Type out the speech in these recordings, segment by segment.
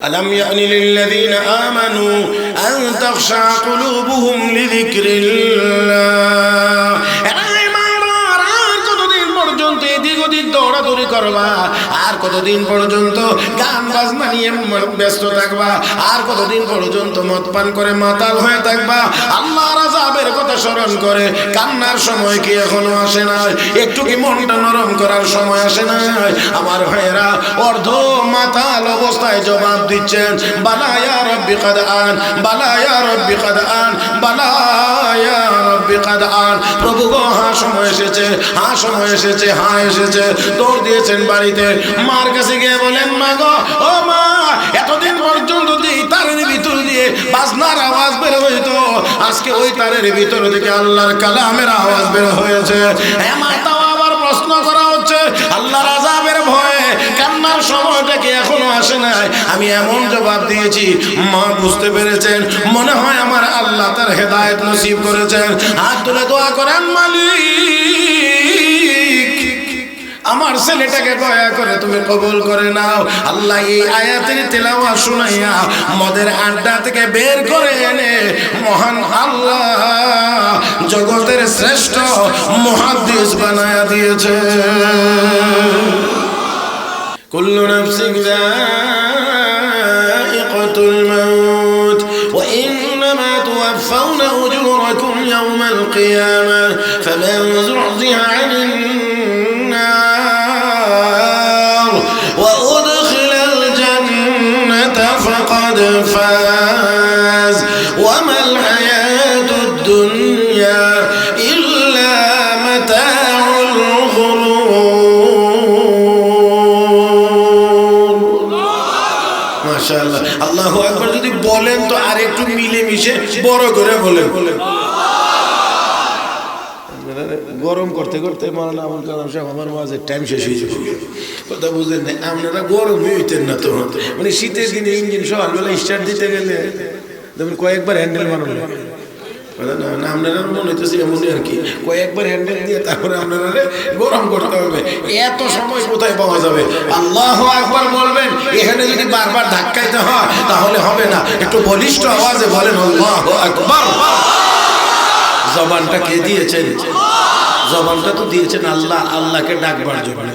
ألم يأن للذين آمنوا أن تخشع قلوبهم لذكر الله দৌড়াদৌড়ি করবা আর কতদিন পর্যন্ত গান বাজনা নিয়ে ব্যস্ত থাকবা আর কতদিন পর্যন্ত মদ পান করে মাতাল হয়ে থাকবা আল্লাহর আযাবের কথা স্মরণ করে কান্নার সময় কি এখনো আসে নাই একটু কি মনটা নরম করার সময় আসে নাই আমার ভাইয়েরা অর্ধ মাতাল অবস্থায় জবাব দিচ্ছেন বালা ইয়া রাব্বি কাদ আন বালা ইয়া রাব্বি কাদ আন বালা ইয়া রাব্বি কাদ আন প্রভু গো হ্যাঁ সময় এসেছে হ্যাঁ সময় এসেছে হ্যাঁ এসেছে দৌড় দিয়েছেন বাড়িতে মার কাছে গিয়ে বলেন মা গো ও মা এতদিন পর্যন্ত এই তারের ভিতর দিয়ে বাজনার আওয়াজ বের হইতো আজকে ওই তারের ভিতর থেকে আল্লাহর কালামের আওয়াজ বের হয়েছে মা তাও আবার প্রশ্ন করা হচ্ছে আল্লাহর আযাবের ভয়ে কান্নার সময়টা কি এখনো আসে নাই আমি এমন জবাব দিয়েছি মা বুঝতে পেরেছেন মনে হয় আমার আল্লাহ তার হেদায়েত নসিব করেছেন হাত তুলে দোয়া করেন মালিক আমার ছেলেটাকে দয়া করে তুমি কবুল করে নাও আল্লাহ এই আয়াতের তেলাওয়াত শুনাইয়া মদের আড্ডা থেকে বের করে এনে মহান আল্লাহ জগতের শ্রেষ্ঠ মুহাদ্দিস বানায়া দিয়েছে কুল্লু নাফসিন যায়িকাতুল মাউত ওয়া ইন্নামা তুওয়াফাউনা উজুরাকুম ইয়াওমাল কিয়ামাহ ফামান যুহজিহা আনিন وأدخل الجنة فقد فاز وما الحياة الدنيا إلا متاع الغرور ما شاء الله الله أكبر যদি বলেন তো আরেকটু মিলে মিশে বড় করে বলেন গরম করতে করতে মাওলানা আবুল কালাম সাহেব আমার মাঝে টাইম শেষ হয়ে যাবে কথা বুঝলেন না আপনারা গরম হইতেন না তো মানে শীতের দিনে ইঞ্জিন সকালবেলা স্টার্ট দিতে গেলে যেমন কয়েকবার হ্যান্ডেল মারুন না আপনারা মনে হইতেছে এমনই আর কি কয়েকবার হ্যান্ডেল দিয়ে তারপরে আপনারা গরম করতে হবে এত সময় কোথায় পাওয়া যাবে আল্লাহু আকবার বলবেন এখানে যদি বারবার ধাক্কাইতে হয় তাহলে হবে না একটু বলিষ্ঠ আওয়াজে বলেন আল্লাহু আকবার জবানটা কে দিয়েছেন জবানটা তো দিয়েছেন আল্লাহ আল্লাহকে ডাকবার জন্য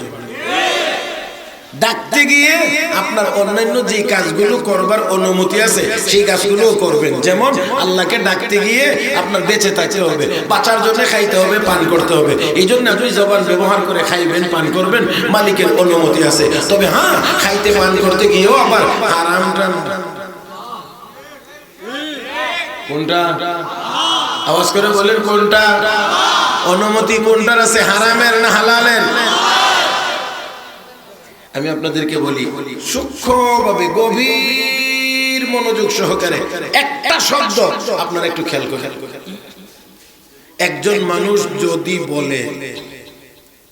ডাকতে গিয়ে আপনার অন্যান্য যে কাজগুলো করবার অনুমতি আছে সেই কাজগুলো করবেন যেমন আল্লাহকে ডাকতে গিয়ে আপনার বেঁচে থাকতে হবে বাঁচার জন্য খাইতে হবে পান করতে হবে এই জন্য আপনি জবান ব্যবহার করে খাইবেন পান করবেন মালিকের অনুমতি আছে তবে হ্যাঁ খাইতে পান করতে গিয়েও আবার হারামটা কোনটা আওয়াজ করে বলেন কোনটা অনুমতি কোনটার আছে হারামের না হালালের আমি আপনাদেরকে বলি সূক্ষ্মভাবে গভীর মনোযোগ সহকারে একটা শব্দ আপনারা একটু খেয়াল করেন একজন মানুষ যদি বলে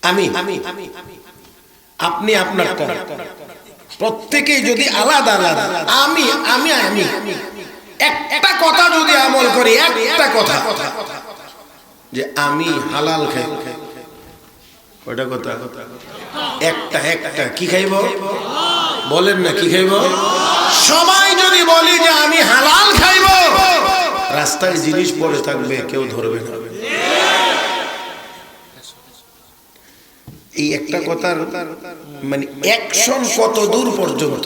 আমি আপনি আপনারটা প্রত্যেকেই যদি আলাদা আলাদা আমি আমি আমি একটা কথা যদি আমল করি একটা কথা যে আমি হালাল খাই কয়টা কথা একটা একটা কি খাইব বলেন না কি খাইব সবাই যদি বলি যে আমি হালাল খাইব রাস্তায় জিনিস পড়ে থাকবে কেউ ধরবে না এই একটা কথার মানে অ্যাকশন কত দূর পর্যন্ত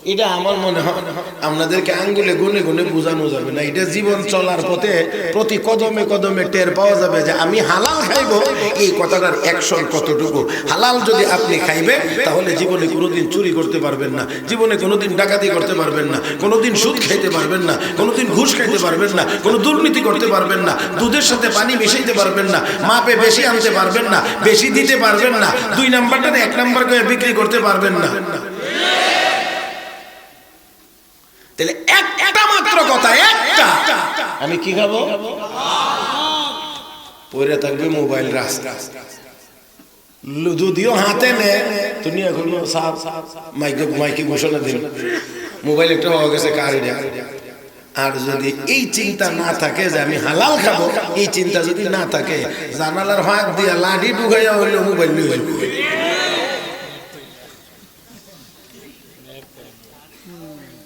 এটা আমার মনে হয় আপনাদেরকে আঙ্গুলে গুনে গুনে বোঝানো যাবে না এটা জীবন চলার পথে প্রতি কদমে কদমে টের পাওয়া যাবে যে আমি হালাল খাইবো এই কথাটার অ্যাকশন কতটুকু হালাল যদি আপনি খাইবেন তাহলে জীবনে কোনোদিন চুরি করতে পারবেন না জীবনে কোনোদিন ডাকাতি করতে পারবেন না কোনোদিন সুদ খাইতে পারবেন না কোনোদিন ঘুষ খাইতে পারবেন না কোনো দুর্নীতি করতে পারবেন না দুধের সাথে পানি মিশাইতে পারবেন না মাপে বেশি আনতে পারবেন না বেশি দিতে পারবেন না দুই নাম্বারটা এক নাম্বার করে বিক্রি করতে পারবেন না তাহলে একটা মাত্র কথা একটা আমি কি খাবো পরে থাকবে মোবাইল রাস্তা যদিও হাতে নে তুমি এখন মাইকে ঘোষণা দিন মোবাইল একটা হয়ে গেছে কার আর যদি এই চিন্তা না থাকে যে আমি হালাল খাবো এই চিন্তা যদি না থাকে জানালার হাত দিয়ে লাঠি ঢুকাইয়া হইলে মোবাইল নিয়ে যাবে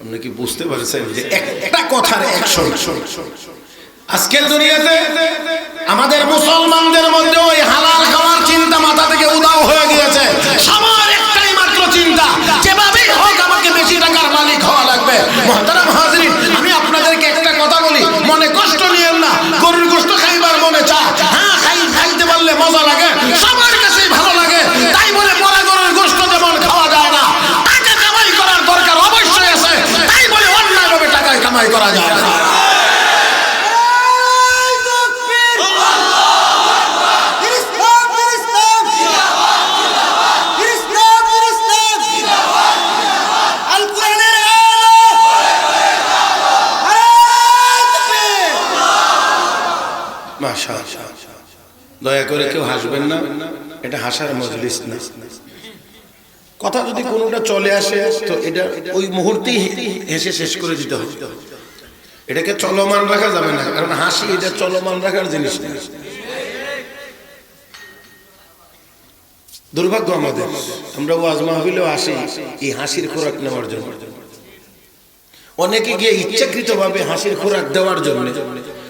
আপনি কি বুঝতে পারছেন যে একটা কথার অ্যাকশন? আজকের দুনিয়াতে আমাদের মুসলমানদের মধ্যে ওই হালাল খাওয়ার চিন্তা মাথা থেকে উধাও হয়ে গিয়েছে। সবার একটাই মাত্র চিন্তা, যেভাবেই হোক আমাকে বেশি টাকার মালিক হওয়া লাগবে। মুহতারাম হাজিরিন, আমি আপনাদেরকে একটা কথা বলি, মনে কষ্ট নিয়েন না। গরুর গোশত খাইবার মনে চায়, হ্যাঁ খাইতে পারলে মজা লাগে, সবার কাছেই ভালো লাগে। তাই বলে মরা গরুর গোশত যেমন খাওয়া যায় না, টাকা কামাই করার দরকার অবশ্যই আছে। তাই বলে অন্যভাবে টাকায় কামাই করা যায় না। দয়া করে কেউ হাসবেন না, এটা হাসার মজলিস না। কথা যদি কোনোটা চলে আসে তো এটা ওই মুহূর্তেই হেসে শেষ করে দিতে হবে। এটাকে চলমান রাখা যাবে না, কারণ হাসি এটা চলমান রাখার জিনিস না। দুর্ভাগ্য আমাদের, আমরা ওয়াজ মাহফিলেও আসি এই হাসির খোরাক নেওয়ার জন্য। অনেকে গিয়ে ইচ্ছাকৃতভাবে হাসির খোরাক দেওয়ার জন্য,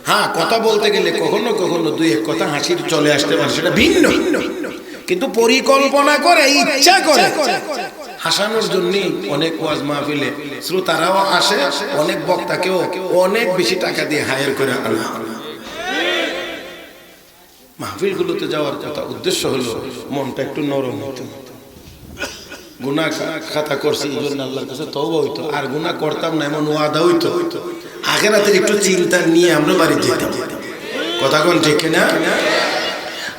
হ্যাঁ কথা বলতে গেলে কখনো কখনো দুই এক কথা হাসির চলে আসতে পারে, সেটা ভিন্ন। কিন্তু পরিকল্পনা করে, ইচ্ছা করে হাসানোর জন্য অনেক ওয়াজ মাহফিলে শ্রোতারাও আসে, অনেক বক্তাকেও অনেক বেশি টাকা দিয়ে হায়ার করে আনা। মাহফিলগুলোতে যাওয়ার কথা উদ্দেশ্য হলো মনটা একটু নরম হতো। গুনাহ খাতা করছি এই জন্য আল্লাহর কাছে তওবা হইতো, আর গুনাহ করতাম না এমন ওয়াদা হইতো। আখিরাতের একটু চিন্তা নিয়ে আমরা বাড়ি যেতাম। কথা কোন ঠিক না?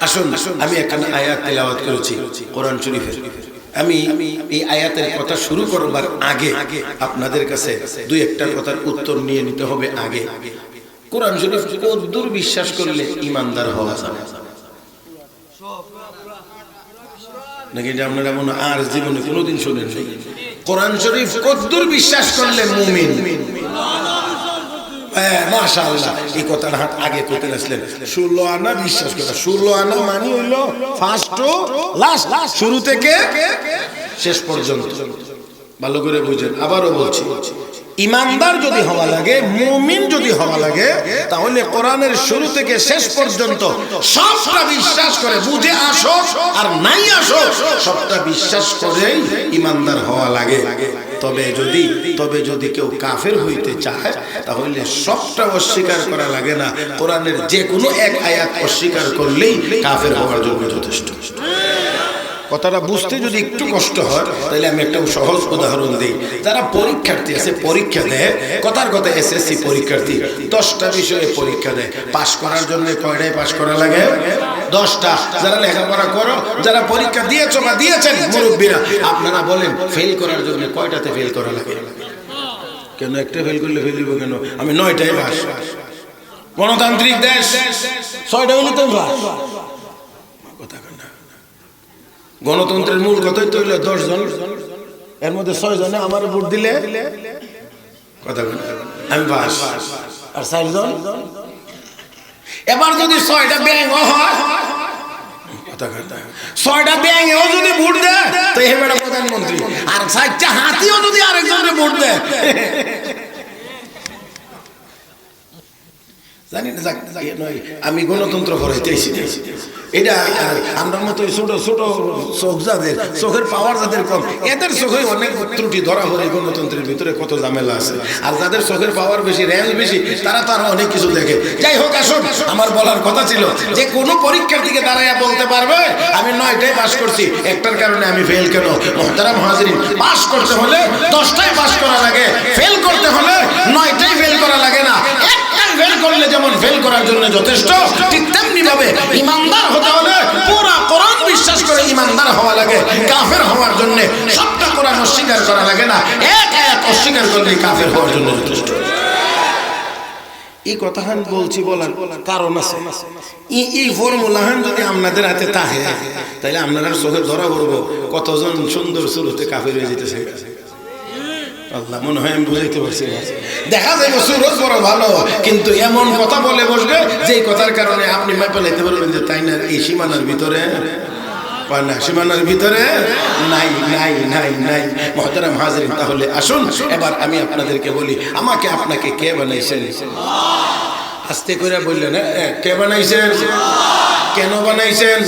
আসুন, আমি এখানে আয়াত তেলাওয়াত করেছি কোরআন শরীফের। আমি এই আয়াতের কথা শুরু করবার আগে আপনাদের কাছে দুই একটা কথার উত্তর নিয়ে নিতে হবে। আগে কোরআন শরীফ কতদূর বিশ্বাস করলে ঈমানদার হওয়া যাবে নাকি যে আপনারা মনে আর জীবনে কোনোদিন শুনেন নাই? কোরআন শরীফ কতদূর বিশ্বাস করলে মুমিন? মাশাআল্লাহ, এই কথাটা হাত আগে করতে আসলেন। 16 আনা বিশ্বাস করা, 16 আনা মানে হইলো ফার্স্ট টু লাস্ট, শুরু থেকে শেষ পর্যন্ত। ভালো করে বুঝেন, আবারও বলছি, ঈমানদার যদি হওয়া লাগে, মুমিন যদি হওয়া লাগে, তাহলে কোরআনের শুরু থেকে শেষ পর্যন্ত সবটা বিশ্বাস করে, বুঝে আসো আর নাই আসো সবটা বিশ্বাস করে ঈমানদার হওয়া লাগে। তবে যদি কেউ কাফের হইতে চায় তাহলে সবটা অস্বীকার করা লাগে না, কোরআনের যে কোনো এক আয়াত অস্বীকার করলেই কাফের হওয়ার জন্য যথেষ্ট। কথাটা বুঝতে যদি একটু কষ্ট হয় তাহলে আমি একটা সহজ উদাহরণ দিই। যারা পরীক্ষার্থী আছে, পরীক্ষা দেয়, কথার কথা এসএসসি পরীক্ষার্থী 10টা বিষয়ে পরীক্ষা দেয়। পাস করার জন্য কয়টায় পাস করা লাগে? 10টা। যারা লেখাপড়া করো, যারা পরীক্ষা দিয়েছো বা দিয়েছেন মুরব্বীরা, আপনারা বলেন ফেল করার জন্য কয়টাতে ফেল করা লাগে? কেন একটা ফেল করলে ফেল দিব কেন? আমি 9টায় পাস। গণতান্ত্রিক দেশ 6টা হইলে তো পাস। কথা কেন? গণতন্ত্রের মূল কথাই তো হইলো 10 জন, এর মধ্যে 6 জনে আমার ভোট দিলে কথা কেন আমি পাস, আর 4 জন। এবার যদি 6টা ব্যাংক হয়, কথা কেন 6টা ব্যাংকেও যদি ভোট দেয় তো হে বেটা প্রধানমন্ত্রী, আর 4টা হাতিও যদি আরেকজনের ভোট দেয়, জানি না আমি গণতন্ত্র করাইতেছি। এটা আমরা মতো ছোট ছোট চোখ যাদের, চোখের পাওয়ার যাদের কম, এদের চোখে অনেক ত্রুটি ধরা পড়ে। গণতন্ত্রের ভিতরে কত ঝামেলা আছে। আর যাদের চোখের পাওয়ার বেশি, রেঞ্জ বেশি, তারা তো আরো অনেক কিছু দেখে। যাই হোক, আসুন, আমার বলার কথা ছিল যে কোনো পরীক্ষার্থীকে দাঁড়াইয়া বলতে পারবে আমি 9টায় পাস করছি, একটার কারণে আমি ফেল কেন? মুহতারাম হাজিরিন, পাস করতে হলে 10টায় পাস করা লাগে, ফেল করতে হলে 9টায় ফেল করা লাগে না। ফেল করলে যেমন ফেল করার জন্য যথেষ্ট, ঠিক তেমনি ভাবে ঈমানদার হতে হলে পুরো কোরআন বিশ্বাস করে ঈমানদার হওয়া লাগে। কাফের হওয়ার জন্য সবটা কোরআন অস্বীকার করা লাগে না, এক আয়াত অস্বীকার করলে কাফের হওয়ার জন্য যথেষ্ট। এই কথা বলছি বলার কারণ আছে। এই ফর্মুলা যদি আপনাদের হাতে থাকে তাহলে আপনারা চোখে ধরা পড়বো কতজন সুন্দর শুরুতে কাফের হয়ে যেতেছে। আল্লাহ, মনে হয় আমি বুঝাইতে পারছি। দেখা যাবে সুরত বড় ভালো, কিন্তু এমন কথা বলে বসবে যে কথার কারণে আপনি মেপে নিতে পারবেন যে তাই না, এই সীমানার ভিতরে না সীমানার ভিতরে নাই নাই নাই নাই। মুহতারাম হাজিরিন, তাহলে আসুন এবার আমি আপনাদেরকে বলি, আমাকে আপনাকে কে বানাইছেন? আস্তে করে বললেন, কে বানাইছেন? কেন বানাইছেন?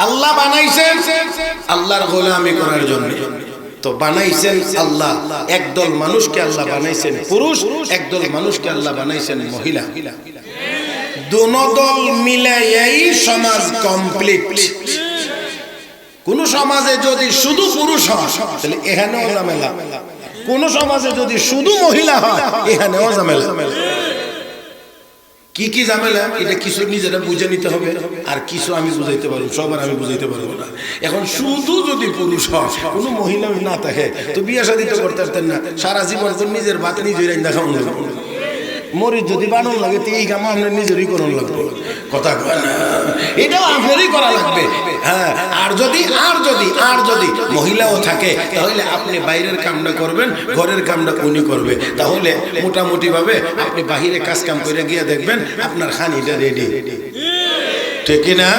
আল্লাহ বানাইছেন আল্লাহর গোলামি করার জন্য। তো বানাইছেন আল্লাহ, একদল মানুষকে আল্লাহ বানাইছেন পুরুষ, একদল মানুষকে আল্লাহ বানাইছেন মহিলা। দুনো দল মিলাইয়াই সমাজ কমপ্লিট। কোন সমাজে যদি শুধু পুরুষ হয় তাহলে এখানেও ঝামেলা, কোন সমাজে যদি শুধু মহিলা হয় এখানেও ঝামেলা। কি কি ঝামেলা এটা কিছু নিজেরা বুঝে নিতে হবে, আর কিছু আমি বুঝাইতে পারবো, সবার আমি বুঝাইতে পারবো না। এখন শুধু যদি পুরুষ হয়, কোনো মহিলা না থাকে, তো বিয়ে শাদী তো করতে পারতেন না, সারা জীবন তো নিজের ভাত নিজের রান্না খাওয়ানো লাগবে। মরিচ যদি বানানো লাগে তো এই কাম আপনার নিজেরই করানো লাগবে। কথা কয় না, এটাও আপনারই করা লাগবে। হ্যাঁ, আর যদি মহিলাও থাকে তাহলে আপনি বাইরের কামটা করবেন, ঘরের কামটা উনি করবে। তাহলে মোটামুটি ভাবে আপনি বাহিরে কাজ কাম করে গিয়ে দেখবেন আপনার খানিটা রেডি, ঠিক না?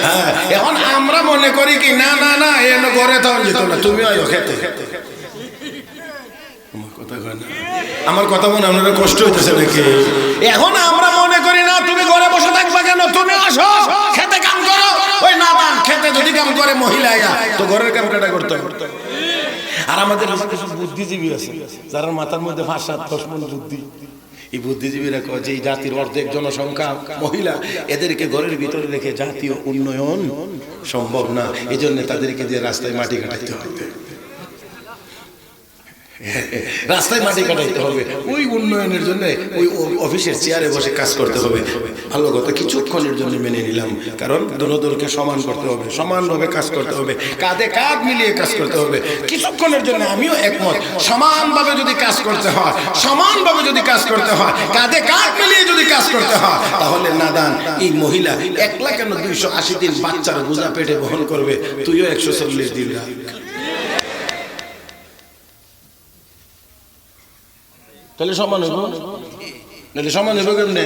হ্যাঁ, এখন আমরা মনে করি কি না না না এন ঘরে তাও যেত না, তুমি আয়ো খেতে। আমার কথা মনে আপনার কষ্ট হইতেছে নাকি? এখন আমরা মনে করি না তুমি ঘরে বসে থাকবা কেন, তুমি আসো খেতে কাম করো। ওই না দান খেতে যদি কাম করে মহিলা তো ঘরের কাম কাটা করতে। আর আমাদের কিছু বুদ্ধিজীবী আছে যারা মাথার মধ্যে 5-7-10 মন বুদ্ধি। এই বুদ্ধিজীবীরা কয় যে এই জাতির অর্ধেক জনসংখ্যা মহিলা, এদেরকে ঘরের ভিতরে রেখে জাতীয় উন্নয়ন সম্ভব না, এই জন্য তাদেরকে দিয়ে রাস্তায় মাটি কাটাইতে হবে। রাস্তায় মাটি কাটাইতে হবে, ওই উন্নয়নের জন্য ওই অফিসের চেয়ারে বসে কাজ করতে হবে। ভালো কথা, কিছুক্ষণের জন্য মেনে নিলাম, কারণ দলকে সমান করতে হবে, সমানভাবে কাজ করতে হবে, কাঁধে কাঁধ মিলিয়ে কাজ করতে হবে। কিছুক্ষণের জন্য আমিও একমত, সমানভাবে যদি কাজ করতে হয়, সমানভাবে যদি কাজ করতে হয়, কাঁধে কাঁধ মিলিয়ে যদি কাজ করতে হয়, তাহলে নাদান এই মহিলা একলা কেন 280 দিন বাচ্চার বোঝা পেটে বহন করবে? তুইও 140 দিন রাখ। তাহলে সমান হইব, নাহলে সমান হইব কেমনে?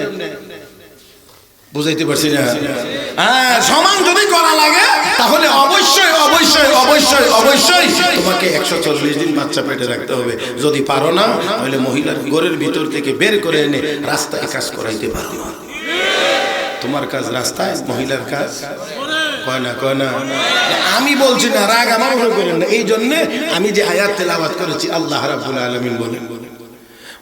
বুঝাইতে পারছি না? হ্যাঁ, সমান যদি করা লাগে তাহলে অবশ্যই অবশ্যই অবশ্যই অবশ্যই তোমাকে 140 দিন বাচ্চা পেটে রাখতে হবে। যদি পারো না তাহলে মহিলার ঘরের ভিতর থেকে বের করে এনে রাস্তায় কাজ করাইতে পারো না। তোমার কাজ রাস্তায়, মহিলার কাজ কয় না। আমি বলছি না, রাগ আমার উপরে করেন না। এই জন্য আমি যে আয়াত তেলাওয়াত করেছি, আল্লাহ রাব্বুল আলামিন বলেন,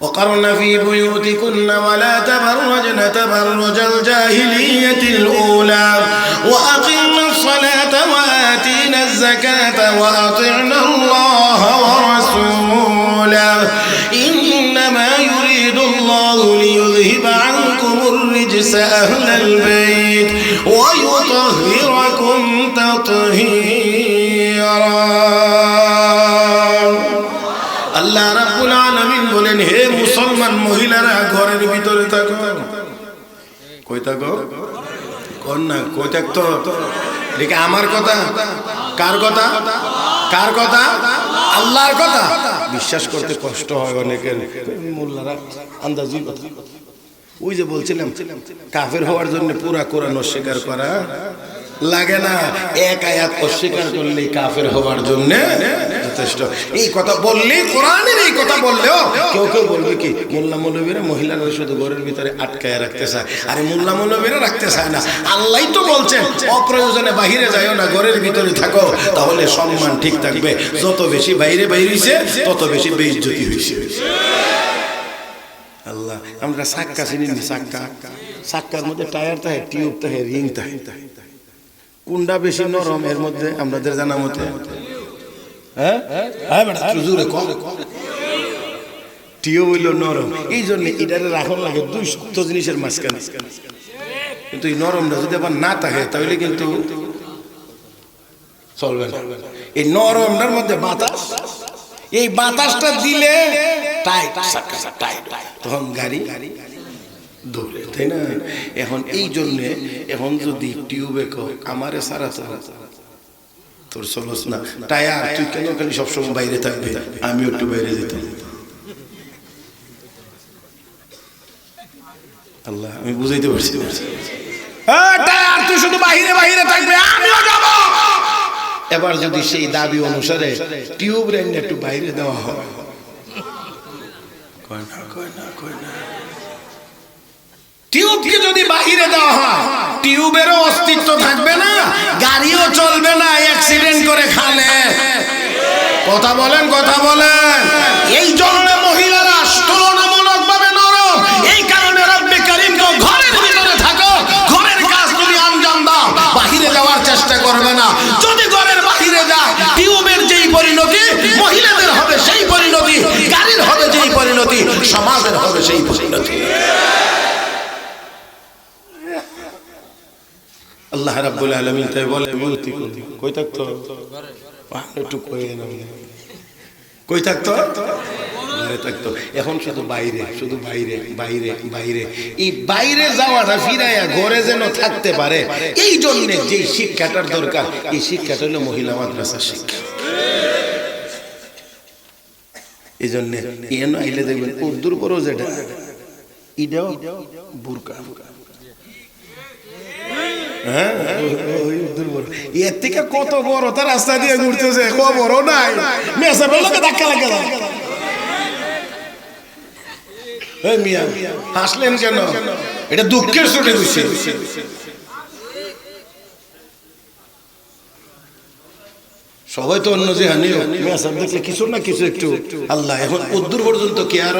وقرن في بيوتكن ولا تبرجن تبرج الجاهلية الأولى وأقمنا الصلاة وآتينا الزكاة وأطعنا الله ورسوله إنما يريد الله ليذهب عنكم الرجس أهل البيت ويطهركم تطهيرا। আল্লাহ রাব্বুল আলামিন বলেন, হে মুসলমান মহিলারা ঘরের ভিতরে থাকো। কই থাকো? কোন না কই থাকতো? দেখে আমার কথা, কার কথা? কার কথা? আল্লাহর কথা। বিশ্বাস করতে কষ্ট হয় অনেকের, মোল্লারা আন্দাজি কথা। ওই যে বলছিলাম কাফের হওয়ার জন্য পুরা কোরআন অস্বীকার করা লাগে না, এক আয়াত অস্বীকার করলেই কাফের হওয়ার জন্য যথেষ্ট। এই কথা বললে, কোরআনের এই কথা বললেও কেউ কেউ বলবে কি মোল্লা মৌলবীরা মহিলারা শুধু ঘরের ভিতরে আটকায় রাখতে চায়। আরে মোল্লা মৌলবীরা রাখতে চায় না, আল্লাহই তো বলছেন অপ্রয়োজনে বাহিরে যাইও না, ঘরের ভিতরে থাকো, তাহলে সম্মান ঠিক থাকবে। যত বেশি বাইরে বাইরেছে তত বেশি বেইজ্জতি হয়েছে। আল্লাহ, আমরা সাক্কা চিনি, সাক্কার মধ্যে টায়ার থাকে, টিউব থাকে, রিং থাকে, কোনটা বেশি নরম এর মধ্যে আমাদের জানা মতে? টিউব হইল নরম, এই জন্য এটারে রাখন লাগে 2 শক্ত জিনিসের মাঝখানে। কিন্তু এই নরমটা যদি আবার না থাকে তাহলে কিন্তু চলবে না। এই নরমটার মধ্যে বাতাস, এই বাতাসটা দিলে টাইট, তখন গাড়ি দৌড়ে, তাই না? এখন এই জন্যে এখন যদি টিউবে আমারে সারা তোর চলস না টায়ার, তুই কেন খালি সবসময় বাইরে থাকবে, আমিও একটু বাইরে যেতাম। আল্লাহ, আমি বুঝাইতে পারছি। আর তুই শুধু বাহিরে বাহিরে থাকবে, আমিও যাব। এবার যদি সেই দাবি অনুসারে টিউব রেন একটু বাইরে দেওয়া হয়, টিউবকে যদি বাহিরে দেওয়া হয়, টিউবেরও অস্তিত্ব থাকবে না, গাড়িও চলবে না, অ্যাক্সিডেন্ট করে খালে। কথা বলেন, কথা বলেন। এই জন্য মহিলারা তুলনামূলক ভাবে নরম। এই কারণে রব্বে কারীম তো ঘরের ভিতরে থাকো, ঘরের কাজ তুমি আঞ্জাম দাও, বাহিরে যাওয়ার চেষ্টা করবে না। যদি ঘরের বাহিরে যায়, টিউবের যেই পরিণতি মহিলাদের হবে সেই পরিণতি, গাড়ির হবে যেই পরিণতি সমাজের হবে সেই পরিণতি। আল্লাহ রাব্বুল আলামিন তাই বলে, বলতি কই থাকতো একটু কই না, কই থাকতো ঘরে থাকতো। এখন শুধু বাইরে, শুধু বাইরে বাইরে বাইরে। এই বাইরে যাওয়াটা ফিরাইয়া ঘরে যেন থাকতে পারে, এই জন্য যে শিক্ষাটার দরকার, এই শিক্ষাটা হলো মহিলা মাদ্রাসার শিক্ষা। এই জন্য এন আইলে দেখবেন উর্দুর পরও যেটা ইডাও বুরকা, হ্যাঁ এর থেকে কত বড় তার রাস্তা দিয়ে ঘুরতেছে, খবরও নাই, মেসে বললো ধাক্কা লাগে। মিয়া হাসলেন কেন? এটা দুঃখের চোটে দিচ্ছে। সবাই তো অন্য যে হানিও মেসাব দেখলে কিছু না কিছু একটু আল্লাহ। এখন উদ্দূর পর্যন্ত কে আর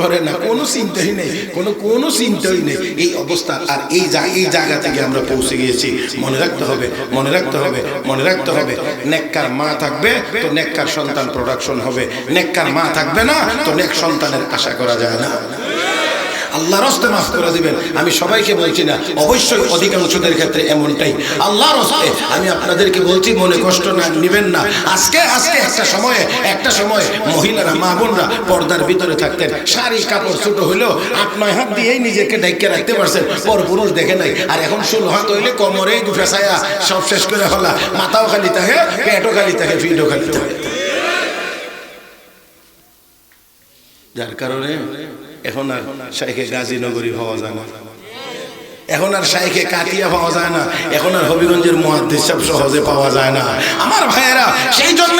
করে না, কোনো চিন্তাই নেই, কোনো চিন্তাই নেই এই অবস্থা। আর এই জায়গা থেকে আমরা পৌঁছে গিয়েছি। মনে রাখতে হবে, মনে রাখতে হবে, মনে রাখতে হবে, নেককার মা থাকবে তো নেককার সন্তান প্রোডাকশন হবে, নেককার মা থাকবে না তো নেক সন্তানের আশা করা যায় না। আল্লাহর রাস্তে মাফ করে দিবেন। আমি সবাইকে বলছি না, অবশ্যই অধিকাংশদের ক্ষেত্রে এমনটাই। আল্লাহর রাস্তে আমি আপনাদেরকে বলছি, মনে কষ্ট না নেবেন না। আজকে একটা সময়ে মহিলারা, মা বোনরা পর্দার ভিতরে থাকতেন, শাড়ি কাপড় ছোট হইলেও 8-9 হাত দিয়েই নিজেকে ঢেকে রাখতে পারছেন, পর পুরুষ দেখে নাই। আর এখন 16 হাত হইলে কোমরেই ফেসায়া সব শেষ করে হলা, মাথাও খালি থাকে, পেটও খালি থাকে, ফিটও খালি থাকে। যার কারণে এখন আর শাইখে গাজীনগরী পাওয়া যায় না, এখন আর শাইখে কাটিয়া পাওয়া যায় না, এখন আর হবিগঞ্জের মুহাদ্দিস সাহেব সহজে পাওয়া যায় না। আমার ভাইয়েরা, সেই জন্য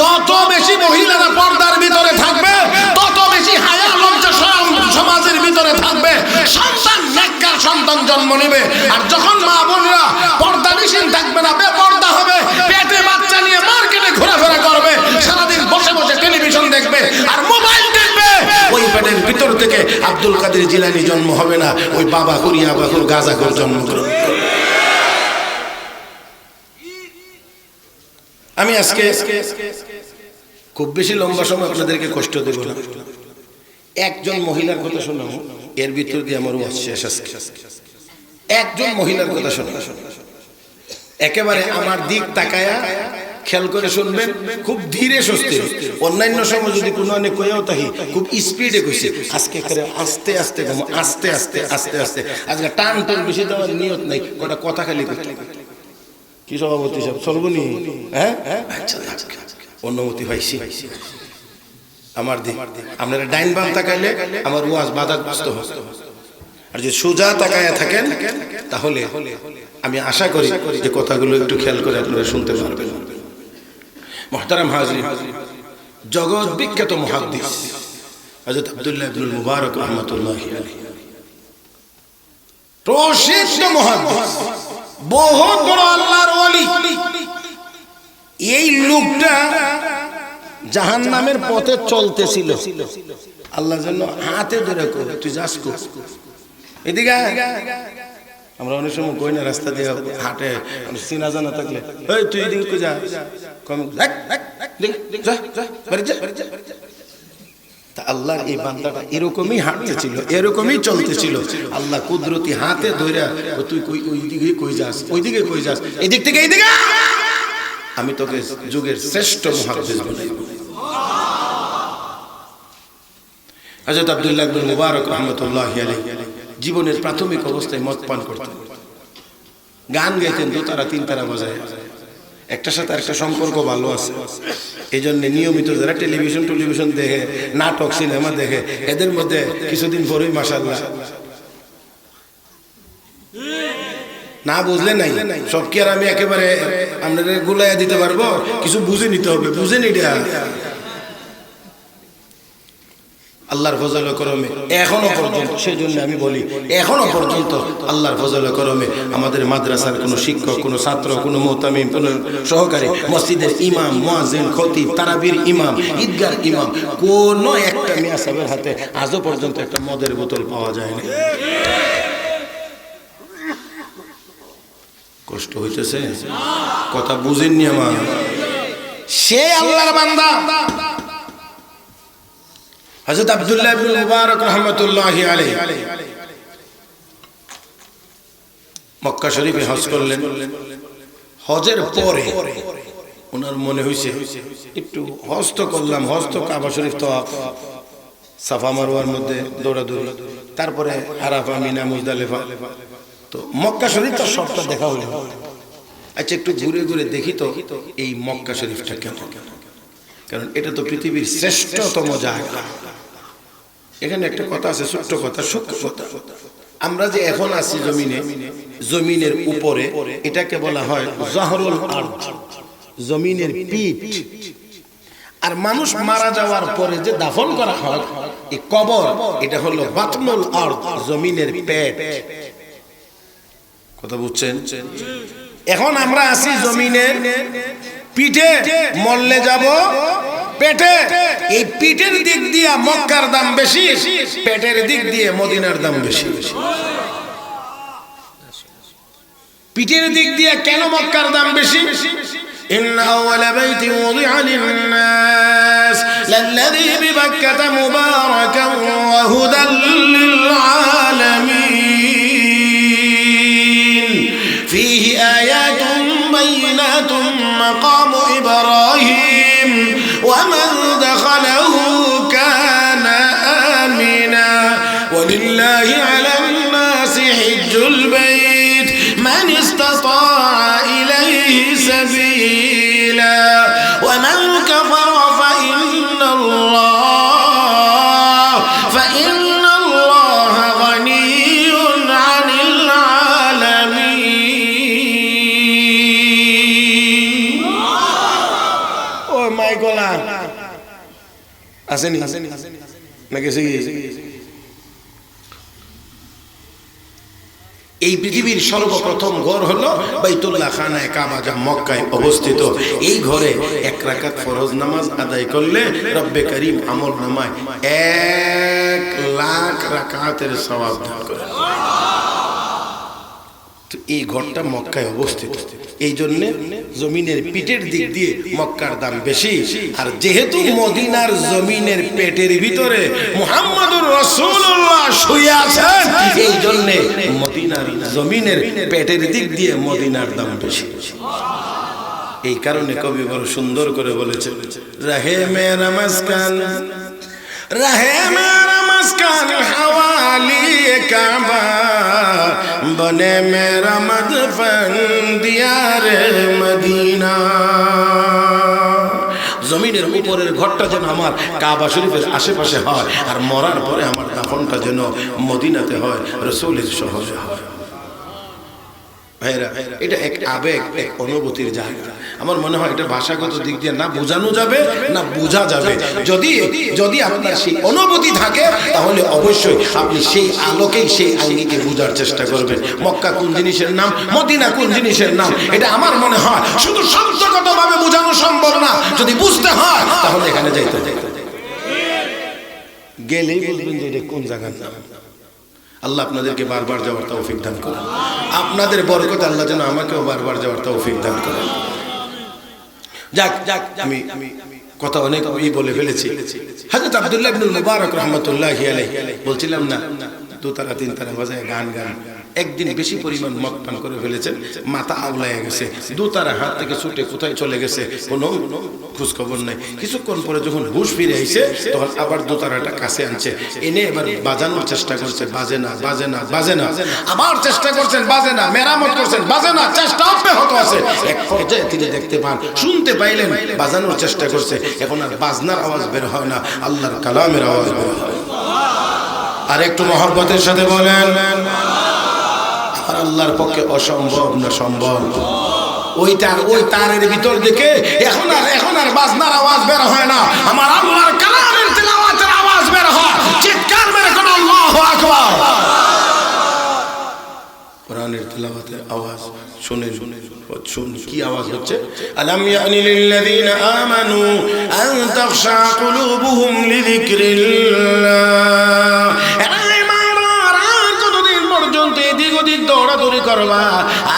যত বেশি মহিলারা পর্দার ভিতরে থাকবে, তত বেশি হায়া লজ্জা সমাজের ভিতরে থাকবে, সন্তান নেককার সন্তান জন্ম নেবে। আর যখন মা বোনরা পর্দাবিহীন থাকবে না, বেপর্দা হবে, পেটে বাচ্চা নিয়ে মার্কেটে ঘোরাফেরা করবে, সারাদিন বসে বসে টেলিভিশন দেখবে আর মোবাইল দেখবে, ওই পেটের ভিতর থেকে আব্দুল কাদের জিলানী জন্ম হবে না, ওই বাবা করিয়া বাকুর গাজাখোর জন্মগ্রহণ করবে। আমি আজকে খুব বেশি লম্বা সময় আপনাদেরকে কষ্ট দেব না, একজন মহিলার কথা শোনাবো, এর ভিতর দিয়ে আমার ওয়াজ শেষ আজকে। একজন মহিলার কথা শোনাবো, একেবারে আমার দিক তাকায়া খেয়াল করে শুনবেন, খুব ধীরে সুস্থে। অন্যান্য সময় যদি কোনো অনেক কইয়াও থাকি, খুব স্পিডে কইছে, আজকে আস্তে আস্তে আস্তে আস্তে আস্তে আস্তে। আজকে টান টান বেশি দেওয়ার নিয়ত নাই, কটা কথা খালি করতে। কি সভাপতি সাহেব চলবো নি? হ্যাঁ, আচ্ছা অনুমতি পাইছি। আমার দিক আপনারা ডাইন বাম তাকাইলে আমার ওয়াজ বাধাগ্রস্ত হয়, আর যদি সোজা তাকায়া থাকেন তাহলে আমি আশা করি যে কথাগুলো একটু খেয়াল করে আপনারা শুনতে পারবেন। মুহতারাম হাজিরিন, জগৎ বিখ্যাত মুহাদ্দিস হযরত আব্দুল্লাহ ইবনুল মুবারক রাহমাতুল্লাহি আলাইহি, প্রসিদ্ধ মুহাদ্দিস, বহুত বড় আল্লাহর ওলি। এই লোকটা জাহান্নামের পথে চলতেছিল, আল্লাহ যেন হাতে ধরে কই, তুই যাস কো এদিকে। আমরা অনেক সময় কই না, রাস্তা দিয়ে হাঁটে, চিনা জানা থাকলে, এই তুই এদিকে কই যা, আল্লাহর এই বান্দাটা এরকমই হাঁটতেছিল, এরকমই চলতেছিল। আল্লাহ কুদরতি হাতে ধইরা, তুই কই ওইদিকে কই যাস, ওইদিকে কই যাস, এদিক থেকে এইদিকে, আমি তোকে যুগের শ্রেষ্ঠ মুহাদ্দিস বানাইব। হযরত আব্দুল্লাহ ইবনে মুবারক রাহমাতুল্লাহি আলাইহি জীবনের প্রাথমিক অবস্থায় মদ পান করতেন, গান গাইতেন, দোতারা তিনতারা বাজায়। একটার সাথে একটা সম্পর্ক ভালো আছে, এই জন্য নিয়মিত যারা টেলিভিশন দেখে, নাটক সিনেমা দেখে, এদের মধ্যে কিছুদিন পরেই মাশাআল্লাহ না বুঝলে নাই, সব কি আর আমি একেবারে আপনাদের গুলাইয়া দিতে পারবো? কিছু বুঝে নিতে হবে, বুঝে নিটা আল্লাহর ফজল করমে এখনো পর্যন্ত। সেই জন্য আমি বলি এখনো পর্যন্ত আল্লাহর ফজল করমে আমাদের মাদ্রাসার কোনো শিক্ষক, কোনো ছাত্র, কোনো মুহতামিম, কোনো সহকারী, মসজিদের ইমাম, মুয়াজ্জিন, খতিব, তারাবির ইমাম, ঈদগার ইমাম, কোনো একটা মিয়া সাহেবের হাতে আজও পর্যন্ত একটা মদের বোতল পাওয়া যায়নি। কষ্ট হইতেছে, কথা বুঝেননি আমার। সে আল্লাহর বান্দা হযরত আব্দুল্লাহ ইবনে মুবারক রাহমাতুল্লাহি আলাইহি মক্কা শরীফে হজ করলেন। হজের পরে ওনার মনে হইছে একটু হজ তো করলাম, হজ তো কাবা শরীফ তো সাফা মারওয়ার মধ্যে দৌড়াদৌড়ি, তারপরে আরাফা, মিনা, মুজদালিফা, তো মক্কা শরীফ তো সবটা দেখা হলো। আচ্ছা একটু ঘুরে ঘুরে দেখি তো এই মক্কা শরীফটা কেমন, কারণ এটা তো পৃথিবীর শ্রেষ্ঠতম জায়গা। এখানে একটা কথা আছে, ছোট্ট কথা, সূক্ষ্ম কথা। আমরা যে এখন আছি জমিনে, জমিনের উপরে, এটাকে বলা হয় জহরুল আরদ, জমিনের পিঠ। আর মানুষ মারা যাওয়ার পরে যে দাফন করা হয় এই কবর, এটা হলো বাতনুল আরদ, জমিনের পেট। কথা বুঝছেন? এখন আমরা আছি জমিনের পিঠে, মরলে যাব পেটে। এই পিঠের দিক দিয়ে মক্কার দাম বেশি, পেটের দিক দিয়ে মদিনার দাম বেশি। পিঠের দিক দিয়ে কেন মক্কার দাম বেশি? إن أول بيت وضع للناس للذي ببكة مباركا وهدى للعالمين فيه آيات بينات مقام إبراهيم ومن دخله كان آمنا ولله على الناس حج البيت من استطاع إليه سبيلا ومن كفر فإن الله غني عن العالمين. Oh my God. আসেনি নাকি? এই পৃথিবীর সর্বপ্রথম ঘর হলো বাইতুল্লাহ, খানায়ে কাবা, যা মক্কায় অবস্থিত। এই ঘরে এক রাকাত ফরজ নামাজ আদায় করলে রব্বে করিম আমল নামায় 1,00,000 রাকাতের সওয়াব দান করেন। তো এই ঘরটা মক্কায় অবস্থিত, এই জন্য জমিনের পিঠের দিক দিয়ে মক্কার দাম বেশি। আর যেহেতু মদিনার জমিনের পেটের ভিতরে মুহাম্মদুর রাসূলুল্লাহ শুয়ে আছেন, এই জন্য মদিনার জমিনের পেটের দিক দিয়ে মদিনার দাম বেশি। এই কারণে কবি বড় সুন্দর করে বলেছেন, রহে মেরা মাসকান, রহে মেরা মাসকান হাওয়ালি কাবা, বনে মেরা মদফন দিয়ারে মদিনা। জমিনের উপরের ঘরটা যেন আমার কাবা শরীফের আশেপাশে হয়, আর মরার পরে আমার দাফনটা যেন মদিনাতে হয়, রাসূলের শহরে হয়। ভাইরা, এটা এক আবেগ, এক অনুভূতির জায়গা। আমার মনে হয় এটা ভাষাগত দিক দিয়ে না বোঝানো যাবে না বোঝা যাবে। যদি আপনার সেই অনুভূতি থাকে, তাহলে অবশ্যই আপনি সেই আলোকেই, সেই আঙ্গিকে বোঝার চেষ্টা করবেন। মক্কা কোন জিনিসের নাম, মদিনা কোন জিনিসের নাম, এটা আমার মনে হয় শুধু শব্দগতভাবে বোঝানো সম্ভব না। যদি বুঝতে হয় তাহলে এখানে যাইতে গেলেই বুঝবেন যে এটা কোন জায়গার নাম। আল্লাহ আপনাদেরকে বারবার যাওয়ার তৌফিক দান করেন। আপনাদের বরকত আল্লাহ যেন আমাকেও বারবার যাওয়ার তৌফিক দান করেন। যাক, আমি কথা অনেক বলে ফেলেছি। হযরত আব্দুল্লাহ ইবনে মুবারক রাহমাতুল্লাহি আলাইহি বলছিলাম না, 2 তারা 3 তারা বাজায় গান একদিন বেশি পরিমাণ মদ পান করে ফেলেছেন, মাথা আওলায় গেছে, 2 তারা হাত থেকে ছুটে কোথায় চলে গেছে কোনো খোঁজ খবর নাই। কিছুক্ষণ পরে যখন হুঁশ ফিরে আইছে, তখন আবার 2 তারাটা কাছে আনছে, এনে এবার বাজানোর চেষ্টা করছে, বাজে না, আবার চেষ্টা করছেন, বাজে না, মেরামত করছেন, বাজে না, চেষ্টা অব্যাহত আছে। এক পর্যায়ে তিনি দেখতে পান, শুনতে পাইলেন, বাজানোর চেষ্টা করছে, এখন আর বাজনার আওয়াজ বের হয় না, আল্লাহর কালামের আওয়াজ বের হয়। আর একটু মহব্বতের সাথে বলেন, আল্লাহর পক্ষে অসম্ভব না সম্ভব? ওই তারের ভিতর থেকে এখন আর বাজনার আওয়াজ বের হয় না, আমার আল্লাহর কালামের তিলাওয়াতের আওয়াজ বের হয়। চিৎকার মেরে কোন আল্লাহু আকবার। কোরআনের তিলাওয়াতের আওয়াজ শুনে কি আওয়াজ হচ্ছে? আলাম ইয়ানি লিল্লাযীনা আমানু আন তাখশা কুলুবুহুম লিযিকরিল্লাহ। দৌড়াদৌড়ি করবা,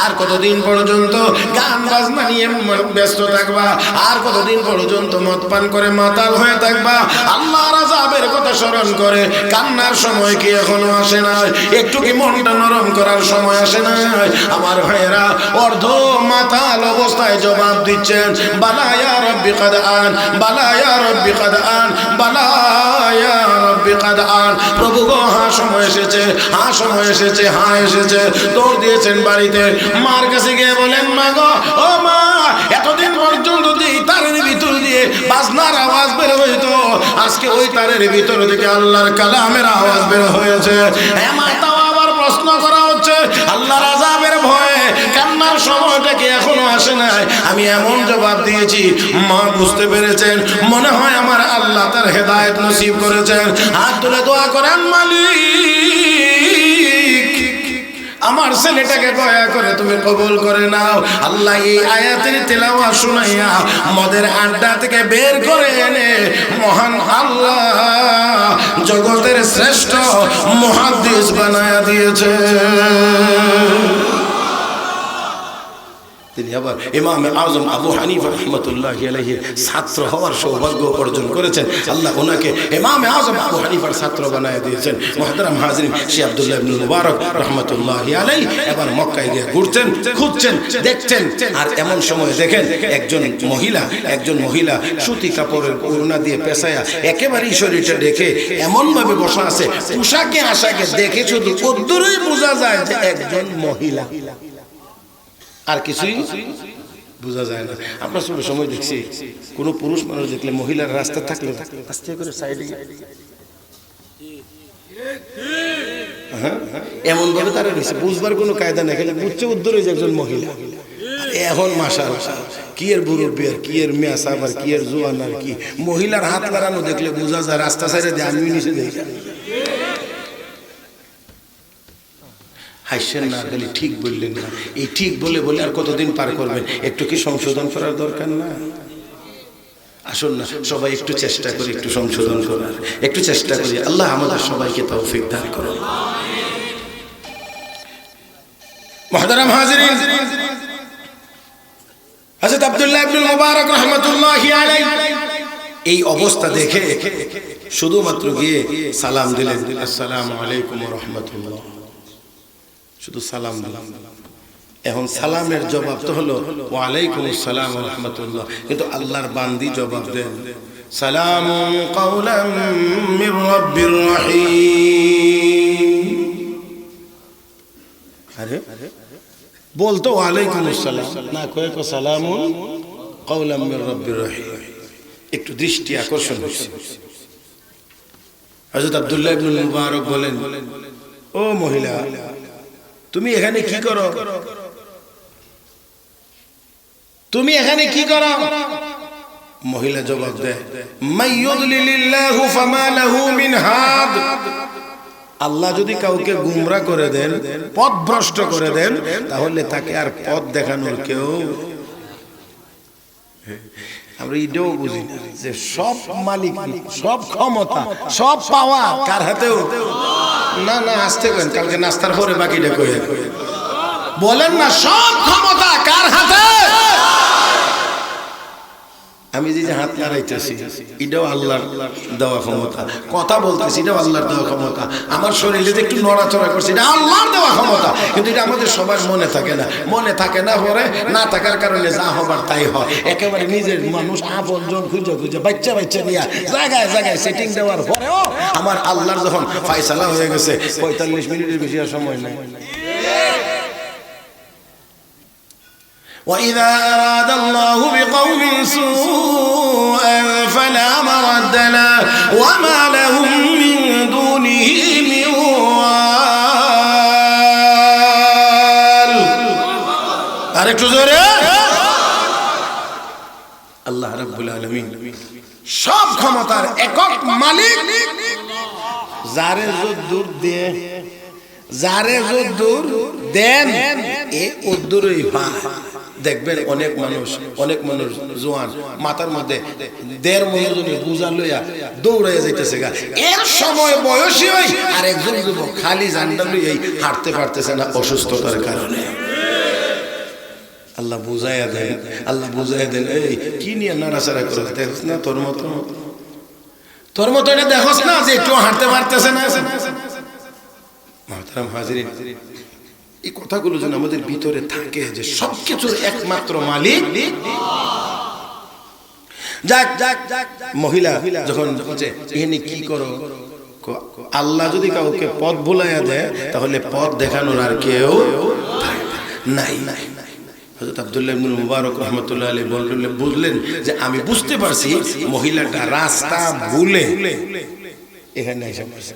আর কতদিন পর্যন্ত গান বাজনা নিয়ে ব্যস্ত থাকবা, আর কতদিন পর্যন্ত মদ পান করে মাতাল হয়ে থাকবা? আল্লাহর আযাবের কথা স্মরণ করে কান্নার সময় কি এখনো আসে নাই? একটু কি মনটা নরম করার সময় আসে নাই? আমার ভাইয়েরা অর্ধ মাতাল অবস্থায় জবাব দিচ্ছেন, বালা ইয়া রাব্বি কাদ আন, বালা ইয়া রাব্বি কাদ আন, বালা ইয়া রাব্বি কাদ আন। প্রভু গো, হ্যাঁ সময় এসেছে, হ্যাঁ সময় এসেছে, হ্যাঁ এসেছে। দৌড় দিয়েছেন বাড়িতে, মার কাছে গিয়ে বলেন, মা গো, ও মা, এতদিন পর্যন্ত তারের ভিতর দিয়ে বাজনার আওয়াজ বের হইতো, আজকে ওই তারের ভিতর থেকে আল্লাহর কালামের আওয়াজ বের হয়েছে। তাও আবার প্রশ্ন করা হচ্ছে আল্লাহর আযাবের ভয়ে কান্নার সময়টা কি এখনো আসে নাই? আমি এমন জবাব দিয়েছি, মা বুঝতে পেরেছেন, মনে হয় আমার আল্লাহ তার হেদায়েত নসিব করেছেন। হাত তুলে দোয়া করেন, মালিক আমার ছেলেটাকে দয়া করে তুমি কবুল করে নাও। আল্লাহ এই আয়াতের তেলাওয়াত শুনাইয়া মদের আড্ডা থেকে বের করে এনে মহান আল্লাহ জগতের শ্রেষ্ঠ মুহাদ্দিস বানায়া দিয়েছে। তিনি আবার ইমামে আযম আবু হানিফা রাহমাতুল্লাহি আলাইহি ছাত্র হওয়ার সৌভাগ্য অর্জন করেছেন। আল্লাহ ওনাকে ইমামে আযম আবু হানিফার ছাত্র বানায় দিয়েছেন। মুহতারাম হাজিরিন, শেখ আব্দুল্লাহ ইবনে মুবারক রাহমাতুল্লাহি আলাইহি এবার মক্কায় গিয়ে ঘুরছেন, খুঁজছেন, দেখছেন, আর এমন সময় দেখেন একজন মহিলা সুতি কাপড়ের ওড়না দিয়ে পেঁচায়া একেবারেই শরীরটা দেখে এমন ভাবে বসা আছে, পোশাকে আশাকে দেখে শুধু কদ্দুরই বোঝা যায় যে একজন মহিলা, আর কিছুই বোঝা যায় না। আমরা সব সময় দেখছি কোনো পুরুষ মানুষ দেখলে মহিলার রাস্তা থাকলে আস্তে করে সাইডে এমন ভাবে তারা রয়েছে, বুঝবার কোনো কায়দা নেই, খালি বুঝছে উদ্ধার হয়েছে একজন মহিলা। এখন মাশাআল্লাহ কি এর মুরব্বি আর কি এর মেয়া সাহেব আর কি এর জোয়ান আর কি, মহিলার হাত লাগানো দেখলে বোঝা যায় রাস্তা সাইডে দিয়ে আমি নিচে দেখি। হাসছেন না, খালি ঠিক বললেন না। এই ঠিক বলে বলে আর কতদিন পার করবেন? একটু কি সংশোধন করার দরকার না? আসুন না সবাই একটু চেষ্টা করি, একটু সংশোধন করার, একটু চেষ্টা করি। আল্লাহ আমাদের সবাইকে তৌফিক দান করুন। মুহতারাম হাজিরিন, হযরত আব্দুল্লাহ ইবনে মুবারক রাহমাতুল্লাহি আলাইহি এই অবস্থা দেখে শুধুমাত্র গিয়ে সালাম দিলেন, আসসালামু আলাইকুম ওয়া রাহমাতুল্লাহ, শুধু সালাম দিলাম। এখন সালামের জবাব তো হলো ওয়া আলাইকুম আসসালাম ওয়া রাহমাতুল্লাহ, কিন্তু আল্লাহর বান্দি জবাব দেন সালামুন কাওলাম মির রাব্বির রহিম। আরে বলতো ওয়া আলাইকুম আসসালাম না, কয়ে কো সালামুন কাওলাম মির রাব্বির রহিম। একটু দৃষ্টি আকর্ষণ হচ্ছে। হযরত আব্দুল্লাহ ইবনে মুবারক বলেন, ও মহিলা, তুমি এখানে কি করো? তুমি এখানে কি করো? মহিলা জবাব দেয়, মাইয়ুদলিলিল্লাহু ফামা লাহু মিন হাদ। আল্লাহ যদি কাউকে গুমরা করে দেন, পথভ্রষ্ট করে দেন, তাহলে তাকে আর পথ দেখানোর কেউ। আমরা এটাও বুঝি না যে সব মালিক, সব ক্ষমতা, সব পাওয়া কার হাতেও? না না, আসতে কেন, কালকে নাস্তার পরে বাকিটা কয়ে বলেন না, সব ক্ষমতা কার হাতে? আমি যে হাত নাড়াইতেছি এটাও আল্লাহর দেওয়া ক্ষমতা, কথা বলতেছি এটাও আল্লাহর দেওয়া ক্ষমতা, আমার শরীরে যে একটু নড়াচড়া করছে এটা আল্লাহর দেওয়া ক্ষমতা। কিন্তু এটা আমাদের সবার মনে থাকে না, মনে থাকে না, পরে না থাকার কারণে যা হবার তাই হয়। একেবারে নিজের মানুষ আপনজন খুঁজে খুঁজে বাচ্চা নিয়ে জায়গায় জায়গায় সেটিং দেওয়ার পরেও আমার আল্লাহর যখন ফয়সালা হয়ে গেছে 45 মিনিটের বেশি আর সময় নেই। وَإِذَا أَرَادَ اللَّهُ بِقَوْمٍ سُوءًا فَلَا مَرَدَّ لَهُ وَمَا لَهُم مِّن دُونِهِ مِن وَالٍ জোরে। আল্লাহ রাব্বুল আলামিন সব ক্ষমতার একক মালিক। যারে যদ্দুর দে, যারে যদ্দুর দেন এ উদ্দুরই পায়। দেখবেন অনেক মানুষ জোয়ান মাথার মধ্যে 1.5 মনোজনী বুঝা লইয়া দৌড়াইয়া যাইতেছে গা। এর সময় বয়সী হই আর একজন যুবক খালি জান্ডা লইয়াই হাঁটতে পারতেছে না অসুস্থতার কারণে। আল্লাহ বুঝাইয়া দেন, আল্লাহ বুঝাইয়া দেন। এই কি নিয়ে নাড়াচাড়া করে দেখছ না? তোর মতো এটা দেখছ না যে একটু হাঁটতে পারতেছে না? মুহতারাম হাজিরিন, এই কথাগুলো যেন আমাদের ভিতরে থাকে যে সবকিছুর একমাত্র মালিক। যাক মহিলা যখন বলছে এখানে কি করো, আল্লাহ যদি কাউকে পথ ভুলাইয়া দেয় তাহলে পথ দেখানোর আর কেউ নাই। হযরত আব্দুল্লাহ ইবনে মুবারক রাহমাতুল্লাহ আলাইহি বুঝলেন যে আমি বুঝতে পারছি মহিলাটা রাস্তা ভুলে এখানে এসে বসে।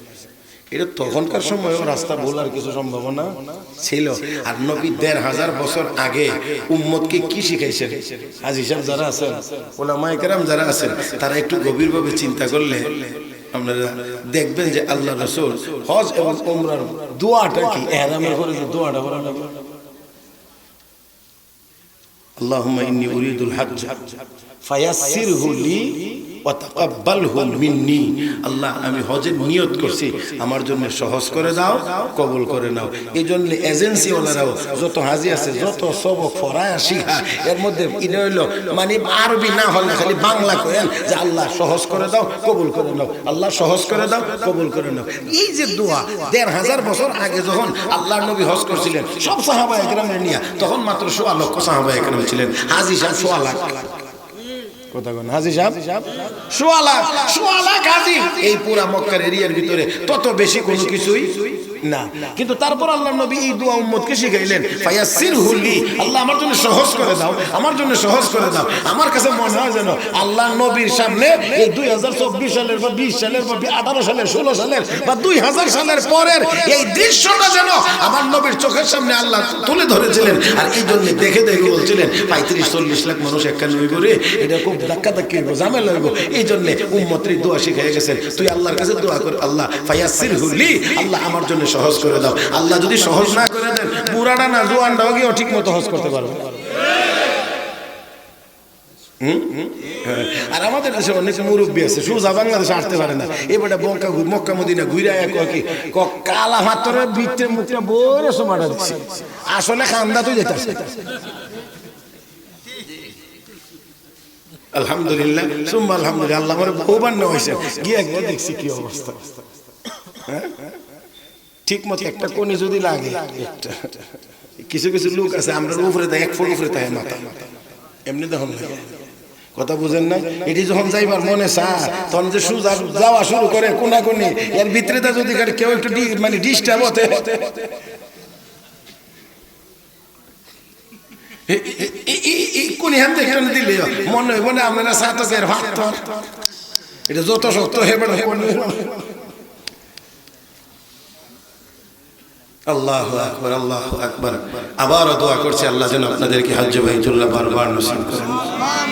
এটা তখনকার সময় রাস্তা ভুলার কিছু সম্ভাবনা ছিল। আর নবী 1500 বছর আগে উম্মতকে কি শিখাইছেন? হাজী সাহেব যারা আছেন, উলামায়ে কেরাম যারা আছেন, তারা একটু গভীরভাবে চিন্তা করলে আপনারা দেখবেন যে আল্লাহ রাসূল হজ এবং উমরার দোয়াটা কি, ইহরামের পরে যে দোয়াটা বলা লাগে, আল্লাহুম্মা ইন্নী উরিদুল হজ্জ ফায়াসসিরহু লি ওয়া তাকাব্বালহু মিন্নি। আল্লাহ আমি হজের নিয়ত করছি, আমার জন্য সহজ করে দাও, কবুল করে নাও। এই জন্য এজেন্সি ওয়ালারাও যত হাজি আছে, যত সবক ফরায়া শিখা, এর মধ্যে ইনে হইলো মানে আরবি না হলে খালি বাংলা করেন যে আল্লাহ সহজ করে দাও, কবুল করে নাও, আল্লাহ সহজ করে দাও, কবুল করে নাও। এই যে দোয়া 1500 বছর আগে যখন আল্লাহর নবী হজ করছিলেন সব সাহাবায়ে কেরামকে নিয়ে, তখন মাত্র 1.25 লক্ষ সাহাবায়ে কেরাম ছিলেন। হাজী সাহেব 1.25 লাখ। কথা কোন হাজী সাহেব 1.25 লাখ হাজী এই পুরা মক্কার এরিয়ার ভিতরে, তত বেশি কোনো কিছুই না। কিন্তু তারপর আল্লাহর নবী এই দোয়া উম্মতকে শিখাইলেন, ফায়াসসিরহু লি, আল্লাহ আমার জন্য সহজ করে দাও, আমার জন্য সহজ করে দাও। আমার কাছে মনে হয় যেন আল্লাহর নবীর সামনে এই 2024 সালের বা 20 সালের বা 18 সালের 16 সালের বা 2000 সালের পরের এই দৃশ্যটা যেন আমার নবীর চোখের সামনে আল্লাহ তুলে ধরেছিলেন। আর এই জন্য দেখে দেখে বলছিলেন 35-40 লাখ মানুষ একখানে হইব রে, এটা খুব ধাক্কা-ধাক্কি হইব, ঝামেলা হইব। এই জন্য উম্মতের দোয়া শিখাইয়া গেছেন, তুই আল্লাহর কাছে দোয়া কর, আল্লাহ ফায়াসসিরহু লি, আল্লাহ আমার জন্য সহজ করে দাও। আল্লাহ যদি সহজ না করে দেন, বুড়াটা না জোয়ানটাও গিয়ে ঠিক মতো হজ করতে পারবে। আর আমাদের দেশে অনেক মুরব্বী আছে সোজা বাংলাদেশে আসতে পারে না, এবারে মক্কা মদিনা ঘুরে কালা হাতরের ভিতরে মুখটা বড় সমাটা দিচ্ছে, আসলে খান্দা তুই যেতেছে। আলহামদুলিল্লাহ সুম্মা আলহামদুলিল্লাহ, আল্লাহ আমার বহুবার নেওয়া হয়েছে, গিয়ে একবার দেখছি কি অবস্থা। ঠিক মতো একটা কোণে যদি লাগে, কিছু কিছু লোক আছে আমরা উপরে দেয় 1 ফুট উপরে থাকে মাথা, এমনি তখন লাগে। কথা বুঝেন না? এটি যখন যাইবার মনে চায় তখন যে সুজা যাওয়া শুরু করে কোনাকুনি, এর ভিতরে যদি কেউ একটু মানে ডিস্টার্ব হতে, কোন হান থেকে দিলে মনে হইব না আপনারা সাতকের ভাত, এটা যত শক্ত হেবে। আল্লাহু আকবার, আল্লাহু আকবার। আবারও দোয়া করছি আল্লাহ যেন আপনাদেরকে হজ্জ বাইতুল্লাহ বারবার নসিব করেন।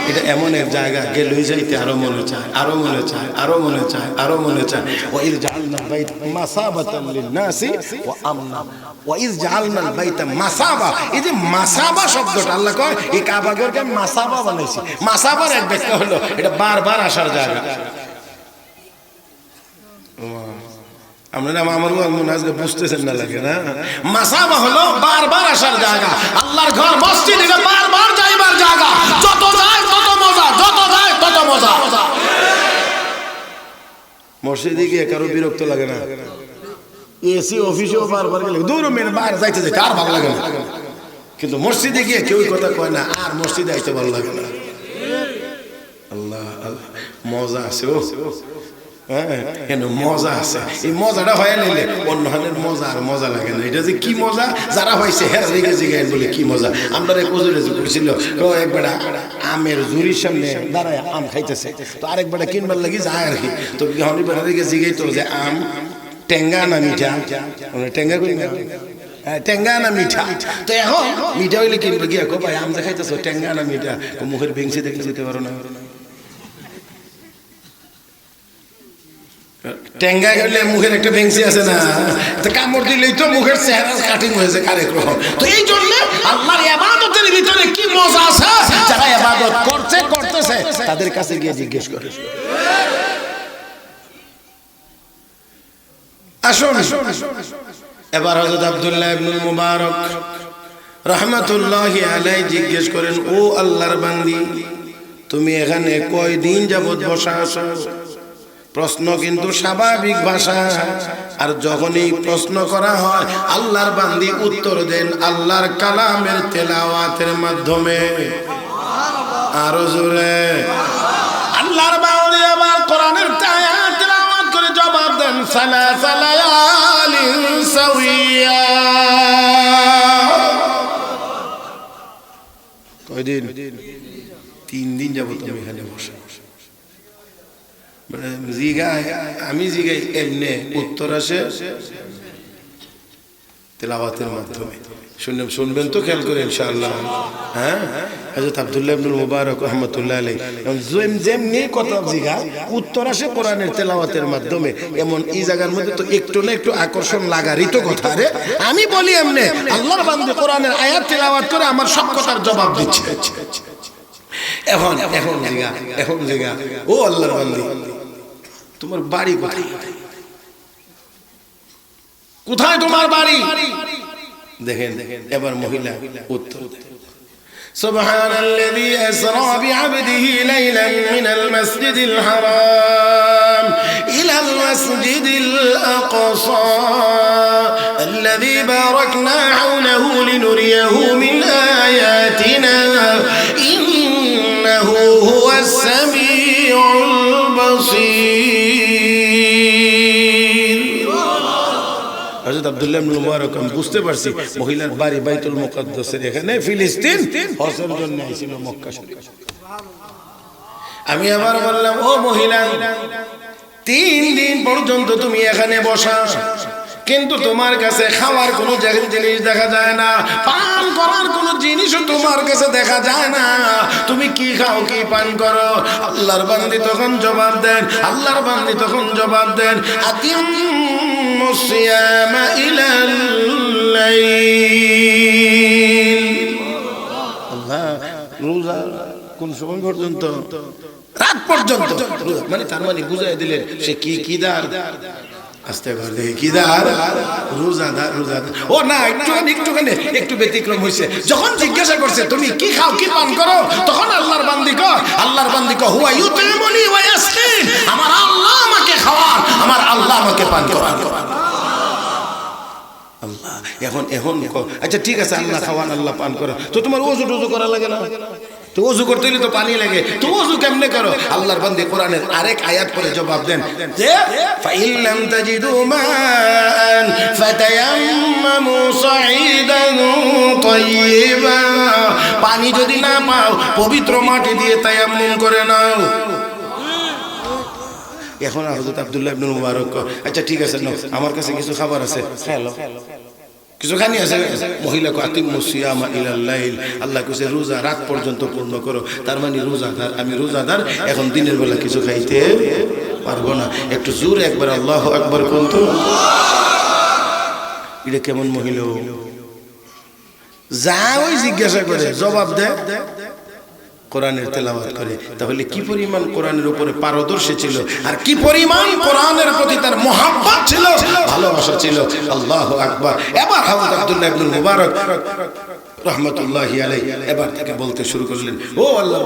এটা এমন এক জায়গা গেলেই যাইতে আরো মনে চায়, আরো মনে চায়, আরো মনে চায়, আরো মনে চায়। ওয়া ইয জাআলনা বাইত মাসাবাতান লিন-নাসি ওয়া আমনা, ওয়া ইয জাআলনা বাইতা মাসাবা। এই যে মাসাবা শব্দটা আল্লাহ কয় এই কাবাগরকে মাসাবা বানাইছি। মাসাবার এক ব্যাখ্যা হলো এটা বারবার আসার জায়গা। আপনারা আমার মনে আজকে বুঝতেছেন না লাগে না? মাসাবা হলো বারবার আসার জায়গা, আল্লাহর ঘর মসজিদ এটা বারবার যাইবার জায়গা, যত যায় তত মজা, যত যায় তত মজা। মসজিদে গিয়ে কারো বিরক্ত লাগে না? এসি অফিসেও বারবার গেলে দূর মেরে বাইরে যাইতে যাইতে আর ভালো লাগে না, কিন্তু মসজিদে গিয়ে কেউ কথা কয় না আর মসজিদে আইতে ভালো লাগে না। আল্লাহ আল্লাহ, মজা আছে ও, কেন মজা আছে। এই মজাটা হয়ে নিলে অন্য হানের মজা আর মজা লাগে না। এটা যে কি মজা যারা হয়েছে হেরা রেগে জিগায় বলে কি মজা। আমরা কজুরে করছিল একবেড়া আমের জুরির সামনে দাঁড়ায় আম খাইতেছে, তো আরেকবেড়া কিনবার লাগি যায় আর কি। তো হনি বেড়া রেগে জিগাই তো যে আম টেঙ্গা না মিঠা, টেঙ্গা করি না টেঙ্গা না মিঠা। তো এখন মিঠা হইলে কিনবে গিয়া কো ভাই আম দেখাইতেছো টেঙ্গা না মিঠা, মুখের ভেঙচি দেখলে যেতে পারো না। টেঙ্গা গেলে মুখের একটা ভেঙচি আছে না, তো কামড় দিলেই তো মুখের চেহারা কাটিং হয়েছে কার্যক্রম। তো এই জন্য আল্লাহর ইবাদতের ভিতরে কি মজা আছে, যারা ইবাদত করতেছে তাদের কাছে গিয়ে জিজ্ঞেস করে। আসুন এবার হযরত আব্দুল্লাহ ইবনুল মুবারক রাহমাতুল্লাহি আলাইহি জিজ্ঞেস করেন, ও আল্লাহর বান্দি, তুমি এখানে কয়দিন যাবত বসা আছো? প্রশ্ন কিন্তু স্বাভাবিক ভাষা, আর যখনই প্রশ্ন করা হয় আল্লাহর বান্দি উত্তর দেন আল্লাহর কালামের তেলাওয়াতের মাধ্যমে। আরো জোরে আল্লাহর বান্দি আবার কোরআনের আয়াত তেলাওয়াত করে জবাব দেন সালাসা লায়ালিন সাওয়িয়া। কয়দিন? 3 দিন যাবত তুমি এখানে বসে। আমি জিগাই এমনি উত্তর আসে তেলাওয়াতের মাধ্যমে। শুনবেন তো, খেয়াল করে ইনশাআল্লাহ। হ্যাঁ, হযরত আব্দুল্লাহ ইবনুল মুবারক রাহমাতুল্লাহ আলাইহি যেমনি কথা জিগা উত্তর আসে কোরআনের তেলাওয়াতের মাধ্যমে। এমন এই জায়গার মধ্যে তো একটু না একটু আকর্ষণ লাগারই তো কথা রে। আমি বলি এমনি আল্লাহর বান্দা কোরআনের আয়াত তেলাওয়াত করে আমার সব কথার জবাব দিচ্ছে। এখন জিগা ও আল্লাহর বান্দা, তোমার বাড়ি কোথায়? কোথায় তোমার বাড়ি? দেখেন এবার মহিলা উত্তর দেন, সুবহানাল্লাযী আসরা বিআবদিহি লাইলান মিনাল মাসজিদিল হারাম ইলাল মাসজিদিল আকসা আল্লাযী বারাকনা হাওলাহু লিনুরিয়াহু মিন আয়াতিনা ইন্নাহু হুয়াস সামিউল বাসীর। হযরত আব্দুল্লাহ ইবনে মুবারক বুঝতে পারছি মহিলার বাড়ি বাইতুল মুকাদ্দাসের এখানে ফিলিস্তিন, হজের জন্য আইছিল মক্কা শরীফ। আমি আবার বললাম, ও মহিলা, 3 দিন পর্যন্ত তুমি এখানে বসা, কিন্তু তোমার কাছে খাওয়ার কোনো জিনিস দেখা যায় না, পান করার কোনো জিনিসও তোমার কাছে দেখা যায় না। তুমি কি খাও, কি পান করো? আল্লাহর বান্দি তখন জবাব দেন আতিমুস সিয়ামা ইলাল লাইল। আল্লাহ, রোজা কোন সময় পর্যন্ত? রাত পর্যন্ত। মানে তার মানে বুঝাই দিলেন সে কিদার। আস্তে করে কিদার, রোজাদার। ও না, একটু ব্যতিক্রম হয়েছে। যখন জিজ্ঞাসা করছে তুমি কি খাও, কি পান করো, তখন আল্লাহর বান্দি কয় হুয়া ইউতিমুনি ওয়া ইয়াসকিন, আমার আল্লাহ আমাকে খাওয়ান, আমার আল্লাহ আমাকে পান করান। আল্লাহ এখন আচ্ছা ঠিক আছে, আল্লাহ খাওয়ান, আল্লাহ পান করেন, তো তোমার ওযু টুজু করা লাগে না? তো ওযু করতে হলে তো পানি লাগে, তো ওযু কেমনে করো? আল্লাহর বান্দা কোরআনের আরেক আয়াত পড়ে জবাব দেন যে ফাইন লাম তাজিদু মান ফাতায়াম্মামু সাঈদান তাইয়্যিবা, পানি যদি না পাও পবিত্র মাটি দিয়ে তায়াম্মুম করে নাও। এখন হযরত আব্দুল্লাহ ইবনে মুবারক, আচ্ছা ঠিক আছে, আমার কাছে কিছু খাবার আছে, খেলো, কিছু খানি আছে। মহিলা কো আতিমুস সিয়ামা ইলাল লাইল, আল্লাহ কইছে রোজা রাত পর্যন্ত পূর্ণ করো। তার মানে রোজাদার, আমি রোজাদার, এখন দিনের বেলা কিছু খাইতে পারবো না। একটু জোরে একবার আল্লাহু আকবার কোন তো। এটা কেমন মহিলা? যা ওই জিজ্ঞাসা করে জবাব দেয়, কোরআনের তেলাওয়াত করে। তাহলে কি পরিমাণ কোরআনের উপরে পারদর্শী ছিল, আর কি পরিমাণ কোরআনের প্রতি তার মহব্বত ছিল, ভালোবাসা ছিল। আল্লাহু আকবার। এবার হযরত আব্দুল্লাহ ইবনে মুবারক রাহমাতুল্লাহি আলাইহি এবার থেকে বলতে শুরু করলেন, ও আল্লাহর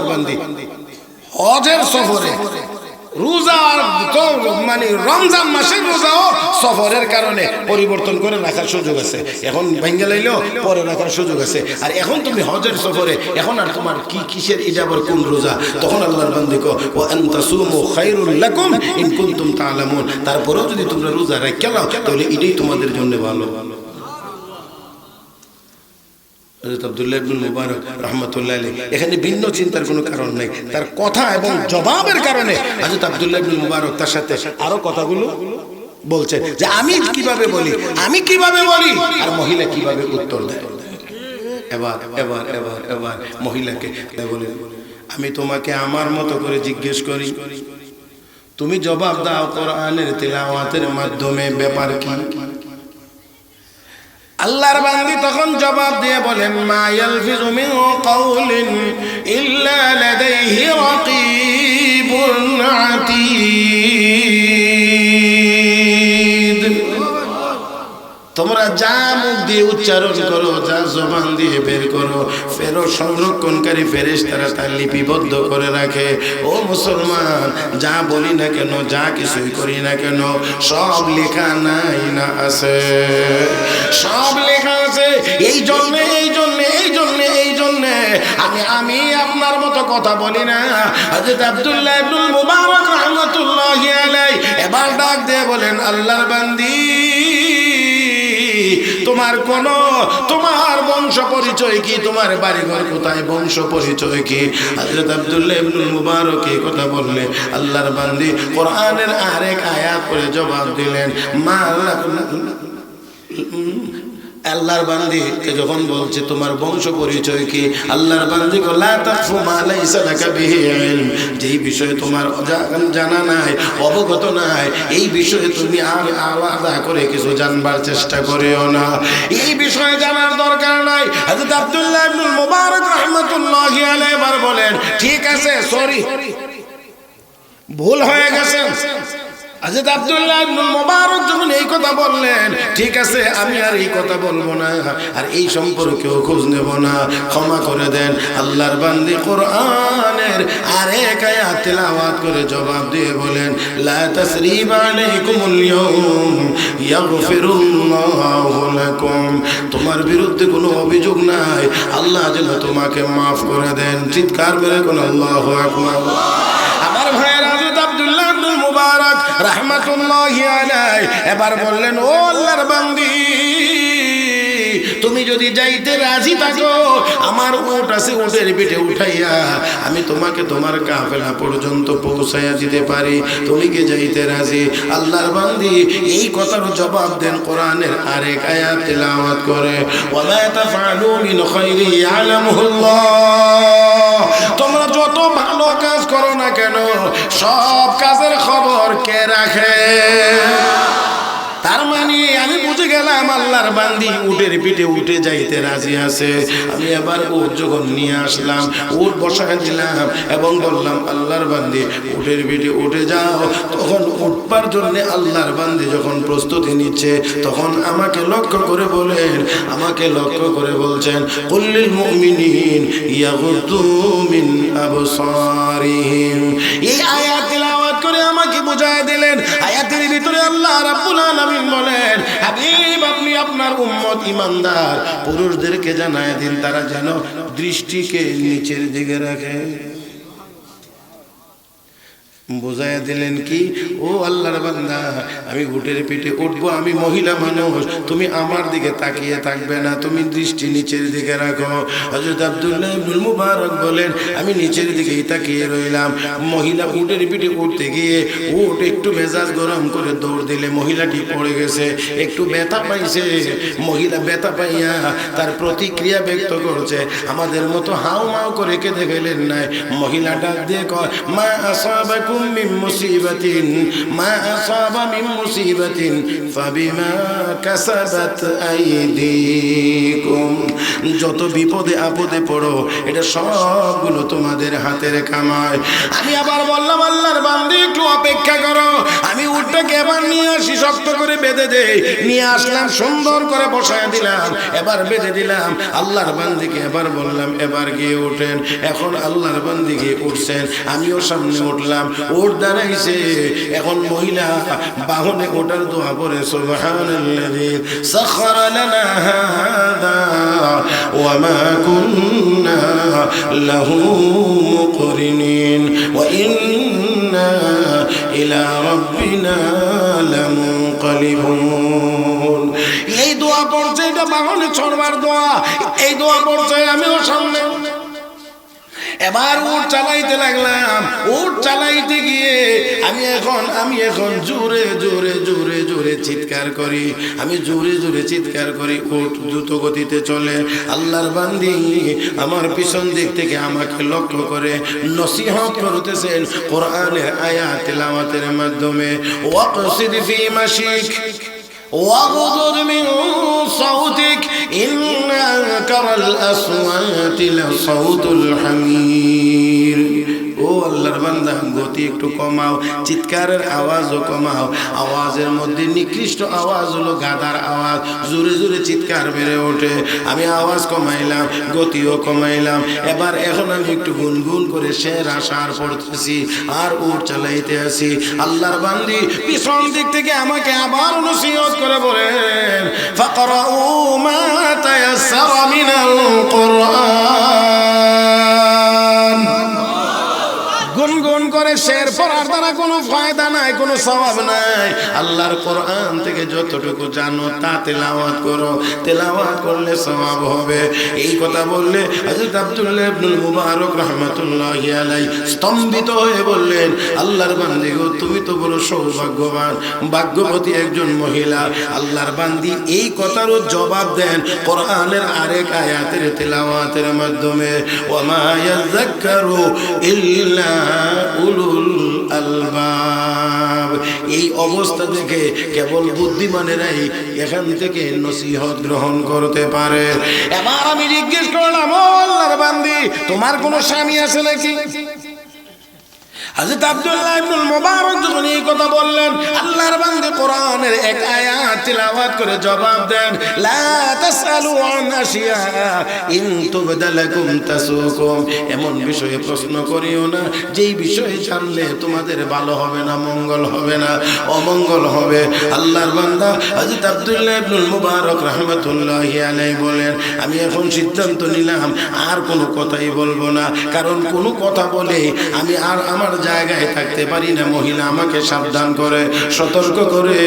বান্দি, হজের সফরে রোজা মানে রমজান মাসের রোজাও সফরের কারণে পরিবর্তন করে রাখার সুযোগ আছে। এখন ভাঙ্গা লাইলেও পরে রাখার সুযোগ আছে। আর এখন তুমি হজের সফরে, এখন আর তোমার কিসের এটা আবার কোন রোজা? তখন আল্লাহর বান্দা কো ওয়া আনতাসুমু খায়রুল লাকুম ইন কুনতুম তা'লামুন, তারপরেও যদি তোমরা রোজা রাখা নাও তাহলে এটাই তোমাদের জন্য ভালো। হযরত আব্দুল্লাহ ইবনে মুবারক রাহমাতুল্লাহ আলাইহি এখানে ভিন্ন চিন্তার কোনো কারণ নাই, তার কথা এবং জবাবের কারণে হযরত আব্দুল্লাহ ইবনে মুবারক তার সাথে আরো কথাগুলো বলছে যে আমি কিভাবে বলি, আমি কিভাবে বলি, আর মহিলা কিভাবে উত্তর দেয়। এবার এবার এবার এবার মহিলাকে বলেন, আমি তোমাকে আমার মতো করে জিজ্ঞেস করি, তুমি জবাব দাও কোরআনের তিলাওয়াতের মাধ্যমে ব্যাপার কি? আল্লাহর বান্দি তখন জবাব দিয়ে বলেন, মা ইয়ালফিজু মিন কাউলিন ইল্লা লাদাইহি রাকিবুন আতীদ। তোমরা যা মুখ দিয়ে উচ্চারণ করো, যা জবান দিয়ে বের করো, ফেরো সংরক্ষণকারী ফেরেশতারা তা লিপিবদ্ধ করে রাখে। ও মুসলমান, যা বলি না কেন, যা কিছুই করি না কেন, সব লেখা নাই না আছে? সব লেখা আছে। এই জন্যে আমি আপনার মতো কথা বলি না। হযরত আব্দুল্লাহ ইবনুল মুবারক রাহমাতুল্লাহি আলাইহি এবার ডাক দিয়ে বলেন, আল্লাহর বান্দি, তোমার বংশ পরিচয় কি? তোমার বাড়িঘর কোথায়? বংশ পরিচয় কি? হযরত আব্দুল্লাহ ইবনুল মুবারক এই কথা বললে আল্লাহর বান্দি কোরআনের আরেক আয়াত পড়ে জবাব দিলেন, আল্লাহর বান্দিকে যখন বলছে তোমার বংশ পরিচয় কি, আল্লাহর বান্দি লা তাকফু মা লাইসা লাকা বিহি ইলম, যেই বিষয়ে তোমার জানা নাই, অবগত নাই, এই বিষয়ে তুমি আলাদা করে কিছু জানবার চেষ্টা করিও না। এই বিষয়ে জানার দরকার নাই। হযরত আব্দুল্লাহ ইবনুল মুবারক রাহমাতুল্লাহি আলাইহি এবার বলেন, ঠিক আছে, সরি, ভুল হয়ে গেছে। হযরত আব্দুল্লাহ ইবনুল মুবারক যখন এই কথা বললেন, ঠিক আছে, আমি আর এই কথা বলবো না, আর এই সম্পর্কেও খোঁজ নেব না, ক্ষমা করে দেন। আল্লাহর বান্দি কোরআনের আরেক আয়াত তেলাওয়াত করে জবাব দিয়ে বলেন, লা তাসরিবা আলাইকুমুল ইয়াউম ইয়াগফিরুল্লাহু লাকুম, তোমার বিরুদ্ধে কোনো অভিযোগ নাই, আল্লাহ যেন তোমাকে মাফ করে দেন। চিৎকার মেরে কোন আল্লাহু আকবার। আমার ভাইয়েরা, হযরত আব্দুল্লাহ ইবনুল মুবারক রাহমাতুল্লাহি আলাইহি এবার বললেন, ও আল্লাহর বান্দি, তুমি যদি যাইতে রাজি থাকো, আমার উট আছে, উটের পিঠে উঠাইয়া আমি তোমাকে তোমার কাফেলা পর্যন্ত পৌঁছাইয়া দিতে পারি, তুমি কি যাইতে রাজি? আল্লাহর বান্দি এই কথার জবাব দেন কোরআনের আরেক আয়াত তেলাওয়াত করে, ওয়ামা তাফআলু মিন খাইরি ইয়ালামুহুল্লাহ, তোমরা যত ভালো কাজ করো না কেন, সব কাজের খবর কে রাখে? তার মানে আমি বুঝে গেলাম আল্লাহর বান্দি উটের পিঠে উঠে যাইতে রাজি আছে। আমি এবার উট যখন নিয়ে আসলাম, উট বসায় দিলাম এবং বললাম, আল্লাহর বান্দি উটের পিঠে উঠে যাও। তখন উঠবার জন্য আল্লাহর বান্দি যখন প্রস্তুতি নিচ্ছে, তখন আমাকে লক্ষ্য করে বলছেন, কুল্লিল মুমিনিন ইয়াগুদ্দু মিন আবসারিহিম। এই আয়াত তেলাওয়াত করে আমাকে বুঝায় দিলেন, আয়াতের ভিতরে আল্লাহ রাব্বুল আলামিন বলেন, হাবিব, আপনি আপনার উম্মত ইমানদার পুরুষদেরকে জানায় দিন, তারা যেন দৃষ্টিকে নিচের দিকে রাখে। বোঝাইয়া দিলেন কি, ও আল্লাহর বান্দা, আমি উটের পিঠে উঠবো, আমি মহিলা মানুষ, তুমি আমার দিকে তাকিয়ে থাকবে না, তুমি দৃষ্টি নিচের দিকে রাখো। হযরত আব্দুল্লাহ ইবনুল মুবারক বলেন, আমি নিচের দিকেই তাকিয়ে রইলাম। মহিলা উটের পিঠে উঠতে গিয়ে উট একটু মেজাজ গরম করে দৌড় দিলে মহিলাটি পড়ে গেছে, একটু ব্যথা পাইছে। মহিলা ব্যথা পাইয়া তার প্রতিক্রিয়া ব্যক্ত করছে, আমাদের মতো হাউ মাউ করে কেঁদে ফেলেন নাই। মহিলা ডাক দিয়ে কয়, মা আসাবাকুম মিন মুসিবাতিন মা আসাবা মিন মুসিবাতিন ফাবিমা কাসাবাত আইদিকুম, যত বিপদে আপদে পড়ো এটা সবগুলো তোমাদের হাতের কামাই। আমি আবার বললাম, আল্লাহর বান্দি একটু অপেক্ষা করো, আমি উটটাকে এবার নিয়ে আসি, শক্ত করে বেঁধে দেই। নিয়ে আসলাম, সুন্দর করে বসায় দিলাম, এবার বেঁধে দিলাম। আল্লাহর বান্দিকে এবার বললাম, এবার গিয়ে উঠেন। এখন আল্লাহর বান্দি গিয়ে উঠছেন, আমিও সামনে উঠলাম। উট দাঁড়াইছে, এখন মহিলা বাহনে ওঠার দোয়া পড়ে, সুবহানাল্লাযী সাখারা লানা হাযা ওয়া মা কুন্না লাহু মুকরিনিন ওয়া ইন্না ইলা রাব্বিনা লামুনকালিবুন। এই দোয়া পড়ছে, এটা বাহনে চড়বার দোয়া, এই দোয়া পড়ছে, আমিও সামনে। এবার উট চালাইতে লাগলাম। উট চালাইতে গিয়ে আমি এখন জোরে জোরে জোরে জোরে চিৎকার করি, আমি জোরে জোরে চিৎকার করি, উট দ্রুত গতিতে চলে। আল্লাহর বান্দি আমার পিছন দিক থেকে আমাকে লক্ষ্য করে নসিহত করতেছেন কোরআনের আয়াত তিলাওয়াতের মাধ্যমে। ওয়াকসিদ ফি মাশিক واغضض من صوتك إن أنكر الأصوات لصوت الحمير। ও আল্লাহর বান্দা, গতি একটু কমাও, চিৎকারের আওয়াজও কমাও। আওয়াজের মধ্যে নিকৃষ্ট আওয়াজ হলো গাধার আওয়াজ, জোরে জোরে চিৎকার বেড়ে ওঠে। আমি আওয়াজ কমাইলাম, গতিও কমাইলাম। এখন আমি একটু গুনগুন করে শের আশার পড়তেছি আর উট চালাইতে আছি। আল্লাহর বান্দি পিছন দিক থেকে আমাকে আবার নসিহত করে বলেন, ফাকরাউ মা তায়াসসারা মিনাল কুরআন। গুনগুন করে শের পড়ার দ্বারা কোনো ফায়দা নাই, কোনো সওয়াব নাই। আল্লাহর কোরআন থেকে যতটুকু জানো তা তেলাওয়াত করো, তেলাওয়াত করলে সওয়াব হবে। এই কথা বললে হযরত আব্দুল্লাহ ইবনুল মুবারক রাহমাতুল্লাহি আলাইহি স্তম্ভিত হয়ে বললেন, আল্লাহর বান্দি গো, তুমি তো বড় সৌভাগ্যবান, ভাগ্যবতী একজন মহিলা। আল্লাহর বান্দি এই কথারও জবাব দেন কোরআনের আরেক আয়াতের তেলাওয়াতের মাধ্যমে, ওয়া মা ইয়াযাক্কারু ইল্লা উলুল আলবাব। এই অবস্থা দেখে কেবল বুদ্ধিমানেরাই এখান থেকে নসিহত গ্রহণ করতে পারে। এবার আমি জিজ্ঞেস করলাম, ও আল্লাহর বান্দি, তোমার কোনো স্বামী আছে নাকি? হযরত আব্দুল্লাহ ইবনুল মুবারক যখন এই কথা বললেন, আল্লাহর বান্দা কোরআনের এক আয়াত তিলাওয়াত করে জবাব দেন, লা তাসআলু আন আশিয়া ইন তুবদা লাকুম তাসুকুম। এমন বিষয়ে প্রশ্ন করিও না যেই বিষয়ে জানলে তোমাদের ভালো হবে না, মঙ্গল হবে না, অমঙ্গল হবে। আল্লাহর বান্দা হযরত আব্দুল্লাহ ইবনুল মুবারক রাহমাতুল্লাহি আলাইহি বলেন, আমি এখন সিদ্ধান্ত নিলাম আর কোনো কথাই বলবো না, কারণ কোনো কথা বলে আমি আর আমার জায়গায় থাকতে পারি না। মহিলা আমাকে সাবধান করে, সতর্ক করে,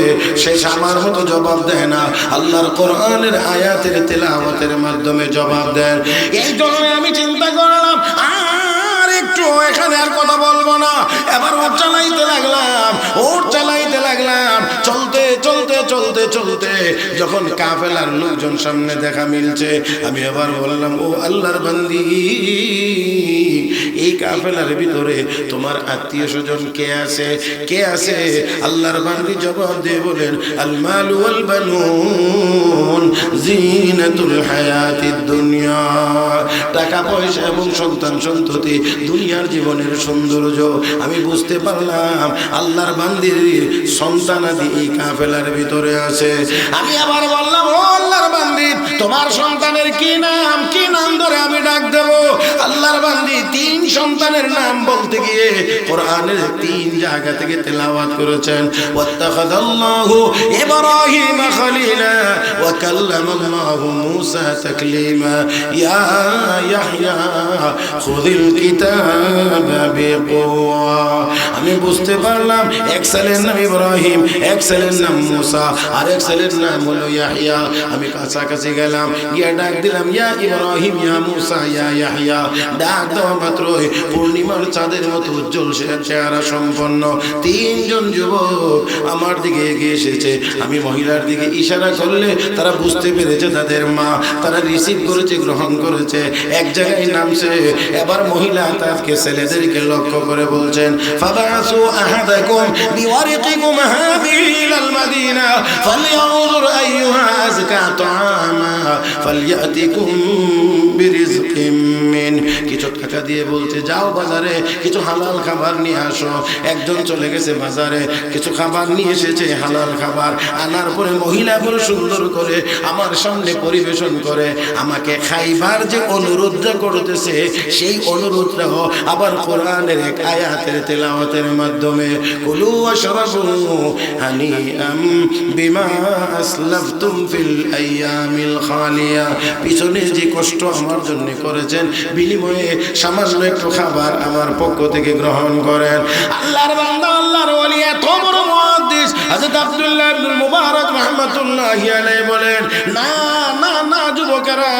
সে আমার মতো জবাব দেয় না, আল্লাহর কোরআনের আয়াতের তেলাওয়াতের মাধ্যমে জবাব দেন। এই জন্য আমি চিন্তা করলাম আর একটু এখানে আর কথা বলবো না। এবার ওট চালাইতে লাগলাম, ওট চালাইতে লাগলাম। চলতে চলতে চলতে চলতে যখন কাফেলার লোকজন সামনে দেখা মিলছে, আমি আবার বললাম, ও আল্লাহর বান্দি, এই কাফেলার ভিতরে তোমার আত্মীয় স্বজন কে আছে, কে আছে? আল্লাহর বান্দি জবাব দিয়ে বলেন, আল মালু ওয়াল বানুন জিনাতুল হায়াতিদ দুনিয়া। টাকা পয়সা এবং সন্তান সন্ততি দুনিয়ার জীবনের সৌন্দর্য। আমি বুঝতে পারলাম আল্লাহর বান্দির সন্তানাদি এই কাফেলার ভিতরে আছে। আমি আবার বললাম, ও আল্লাহর বান্দি, তোমার সন্তানের কি নাম, কি নাম ধরে আমি ডাক দেব? আল্লাহর বান্দি তিন সন্তানের নাম বলতে গিয়ে কোরআনের তিন জায়গা থেকে তেলাওয়াত করেছেন। ওয়াত্তাখাযাল্লাহু ইব্রাহিম খলিলা ওয়া কাল্লামাল্লাহু মূসা তাকলিমা ইয়া ইয়াহইয়া খুযিল কিতাবা বিকুওয়া। আমি বুঝতে পারলাম এক ছেলের নাম ইব্রাহিম, এক ছেলের নাম মূসা, আর এক ছেলের নাম হলো ইয়াহইয়া। আমি কাছাকাছি গেলাম, গিয়ে ডাক দিলাম, ইয়া ইব্রাহিম, ইয়া মূসা, ইয়া ইয়াহইয়া। ডাক দেওয়া মাত্রই পূর্ণিমার চাঁদের মতো উজ্জ্বল চেহারা সম্পন্ন তিনজন যুবক আমার দিকে এগিয়ে এসেছে। আমি মহিলার দিকে ইশারা করলে তারা বুঝতে পেরেছে তাদের মা, তারা রিসিভ করেছে, গ্রহণ করেছে, এক জায়গায় নামছে। এবার মহিলা তাকে ছেলেদেরকে লক্ষ্য করে বলছেন, ফাবাসু আহাদাকুম বিওয়ারিকিকুম হাযিহি ইলাল মাদিনা ফালইয়ানজুর আইয়ুহা আযকা তাআমা ফালইয়াতিকুম বিরিজকিম মিন। কিছু টাকা দিয়ে বলছে, যাও বাজারে কিছু হালাল খাবার নিয়ে আসো। একজন চলে গেছে বাজারে, কিছু খাবার নিয়ে এসেছে, হালাল খাবার আনার পরে মহিলা বড় সুন্দর করে আমার সামনে পরিবেশন করে আমাকে খাইবার যে অনুরোধটা করতেছে, সেই অনুরোধটাও আবার কোরআনের এক আয়াতের তেলাওয়াতের মাধ্যমে, কুলু ওয়াশরাবু হানিআম বিমা আসলাফতুম ফিল আইয়ামিল খালিয়া। পিছনে যে কষ্ট আমার জন্য করেছেন, বিনিময়ে সামান্য একটু খাবার আমার পক্ষ থেকে গ্রহণ করেন। আল্লাহর বান্দা, আল্লাহর ওলি, এত বড় মুহাদ্দিস হযরত আব্দুল্লাহ ইবনুল মুবারক রাহমাতুল্লাহি আলাইহি বলেন, না না না যুবকেরা,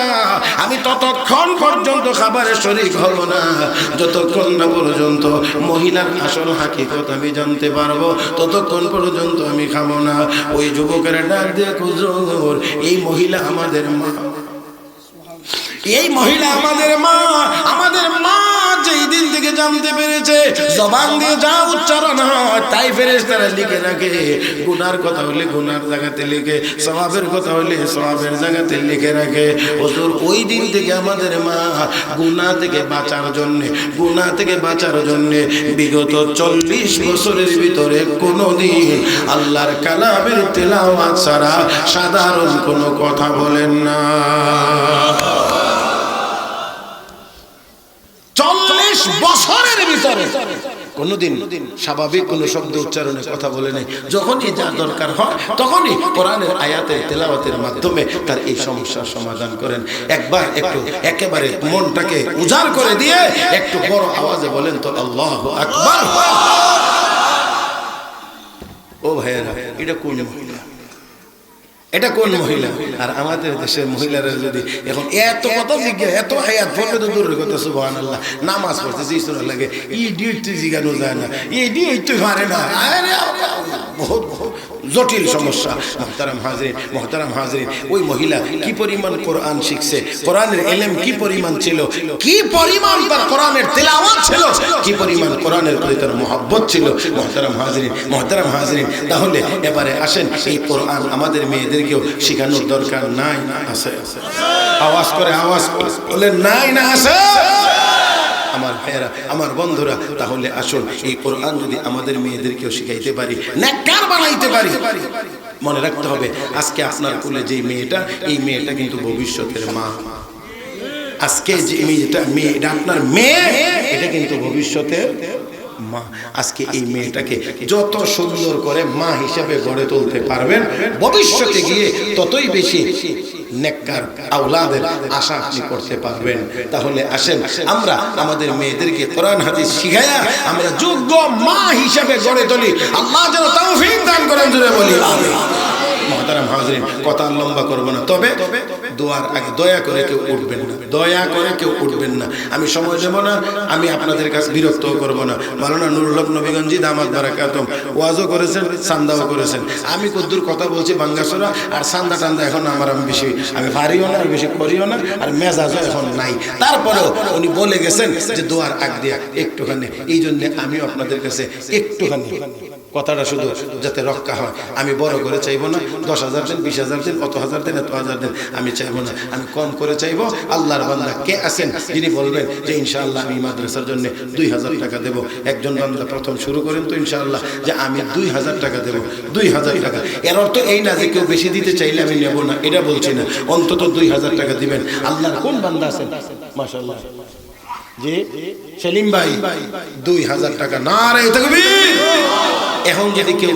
আমি ততক্ষণ পর্যন্ত খাবারের শরীক হব না যতক্ষণ না পর্যন্ত মহিলার আসল হাকিকত আমি জানতে পারবো, ততক্ষণ পর্যন্ত আমি খাবো না। ওই যুবকেরা ডাক দিয়ে, হুজুর এই মহিলা আমাদের মা, এই মহিলা আমাদের মা, আমাদের মা যেই দিন থেকে জানতে পেরেছে জবান দিয়ে যা উচ্চারণ হয় তাই ফেরেশতারা লিখে রাখে। গুনার কথা হলে গুনার জায়গাতে লিখে, সওয়াবের কথা হলে সওয়াবের জায়গাতে লিখে রাখে। হুজুর ওই দিন থেকে আমাদের মা গুনাহ থেকে বাঁচার জন্য, গুনাহ থেকে বাঁচার জন্য বিগত 40 বছরের ভিতরে কোনোদিন আল্লাহর কালামের তেলাওয়াত ছাড়া সাধারণ কোনো কথা বলেন না। 40 বছরের ভিতরে কোনদিন স্বাভাবিক কোনো শব্দ উচ্চারণে কথা বলে নাই। যখনই যা দরকার হয় তখনই কোরআনের আয়াতের তেলাওয়াতের মাধ্যমে তার এই সমস্যার সমাধান করেন। একবার একটু একেবারে মনটাকে উজাড় করে দিয়ে একটু বড় আওয়াজে বলেন তো আল্লাহু আকবার। ও ভাইয়েরা, এটা কোন মহিলা? এটা কোন মহিলা? আর আমাদের দেশের মহিলারা যদি এখন এত কথা জিজ্ঞাসা, এত আয়াত পড়লে তো দূরের কথা, সুবহানাল্লাহ, নামাজ পড়তে যে সুরা লাগে ইডিয়েট জিজ্ঞানো যায় না, ইডিয়েট তো পারে না। আরে বহুত জটিল সমস্যা। মুহতারাম হাজরিন, মুহতারাম হাজরিন, ওই মহিলা কি পরিমাণ কোরআন শিখছে, কোরআনের ইলম কি পরিমাণ ছিল, কি পরিমাণ তার কোরআনের তেলাওয়াত ছিল, কি পরিমাণ কোরআনের প্রতি তার মহব্বত ছিল। মুহতারাম হাজরিন, মুহতারাম হাজরিন, তাহলে এবারে আসেন এই কোরআন আমাদের মেয়েদেরকেও শেখানোর দরকার নাই না আছে? আওয়াজ করে আওয়াজ বলে নাই না আছে? আমার ভাইয়েরা, আমার বন্ধুরা, তাহলে আসুন এই কোরআন যদি আমাদের মেয়েদেরকেও শিখাইতে পারি, নেককার বানাইতে পারি, মনে রাখতে হবে আজকে আপনার কোলে যে মেয়েটা, এই মেয়েটা কিন্তু ভবিষ্যতের মা। আজকে যে মেয়েটা আপনার মেয়ে, এটা কিন্তু ভবিষ্যতের মা। আজকে এই মেয়েটাকে যত সুন্দর করে মা হিসেবে গড়ে তুলতে পারবেন, ভবিষ্যতে গিয়ে ততই বেশি নেককার আওলাদের আশা আপনি করতে পারবেন। তাহলে আসেন আমরা আমাদের মেয়েদেরকে কোরআন হাদিস শিখায়া আমরা যোগ্য মা হিসেবে গড়ে তুলি। আল্লাহ যেন তৌফিক দান করেন, জোরে বলি আমিন। মুহতারাম হাজরিন, কথা লম্বা করব না, তবে দোয়ার আগে দয়া করে কেউ উঠবেন না, দয়া করে কেউ উঠবেন না। আমি সময় দেব না, আমি আপনাদের কাছে বিরক্ত করব না। মাওলানা নুরুল হক নবীগঞ্জি দামাত বারাকাতুম ওয়াজও করেছেন, সান্দাও করেছেন। আমি কদ্দুর কথা বলছি বাঙ্গাসোরা, আর সান্দা টান্দা এখন আমি বেশি পারিও না, আর বেশি করিও না, আর মেজাজও এখন নাই। তারপরেও উনি বলে গেছেন যে দোয়ার আগ দিয়ে একটুখানি, এই জন্যে আমিও আপনাদের কাছে একটুখানি কথাটা শুধু যাতে রক্ষা হয়। আমি বড় করে চাইবো না, 10,000 দেন, 20,000 দেন, অত হাজার দেন, এত হাজার দেন, আমি চাইবো না। আমি কম করে চাইবো। আল্লাহর বান্দা কে আছেন যিনি বলবেন যে ইনশাআল্লাহ আমি মাদ্রাসার জন্য 2,000 টাকা দেবো? একজন বান্দা প্রথম শুরু করেন তো ইনশাআল্লাহ যে আমি 2,000 টাকা দেবো, 2,000 টাকা। এর অর্থ এই না যে কেউ বেশি দিতে চাইলে আমি নেব না, এটা বলছি না। অন্তত 2,000 টাকা দিবেন। আল্লাহর কোন বান্দা আছেন মাশাআল্লাহ জি সেলিম ভাই 2,000 টাকা, নারে তাকবীর। এখন যদি কেউ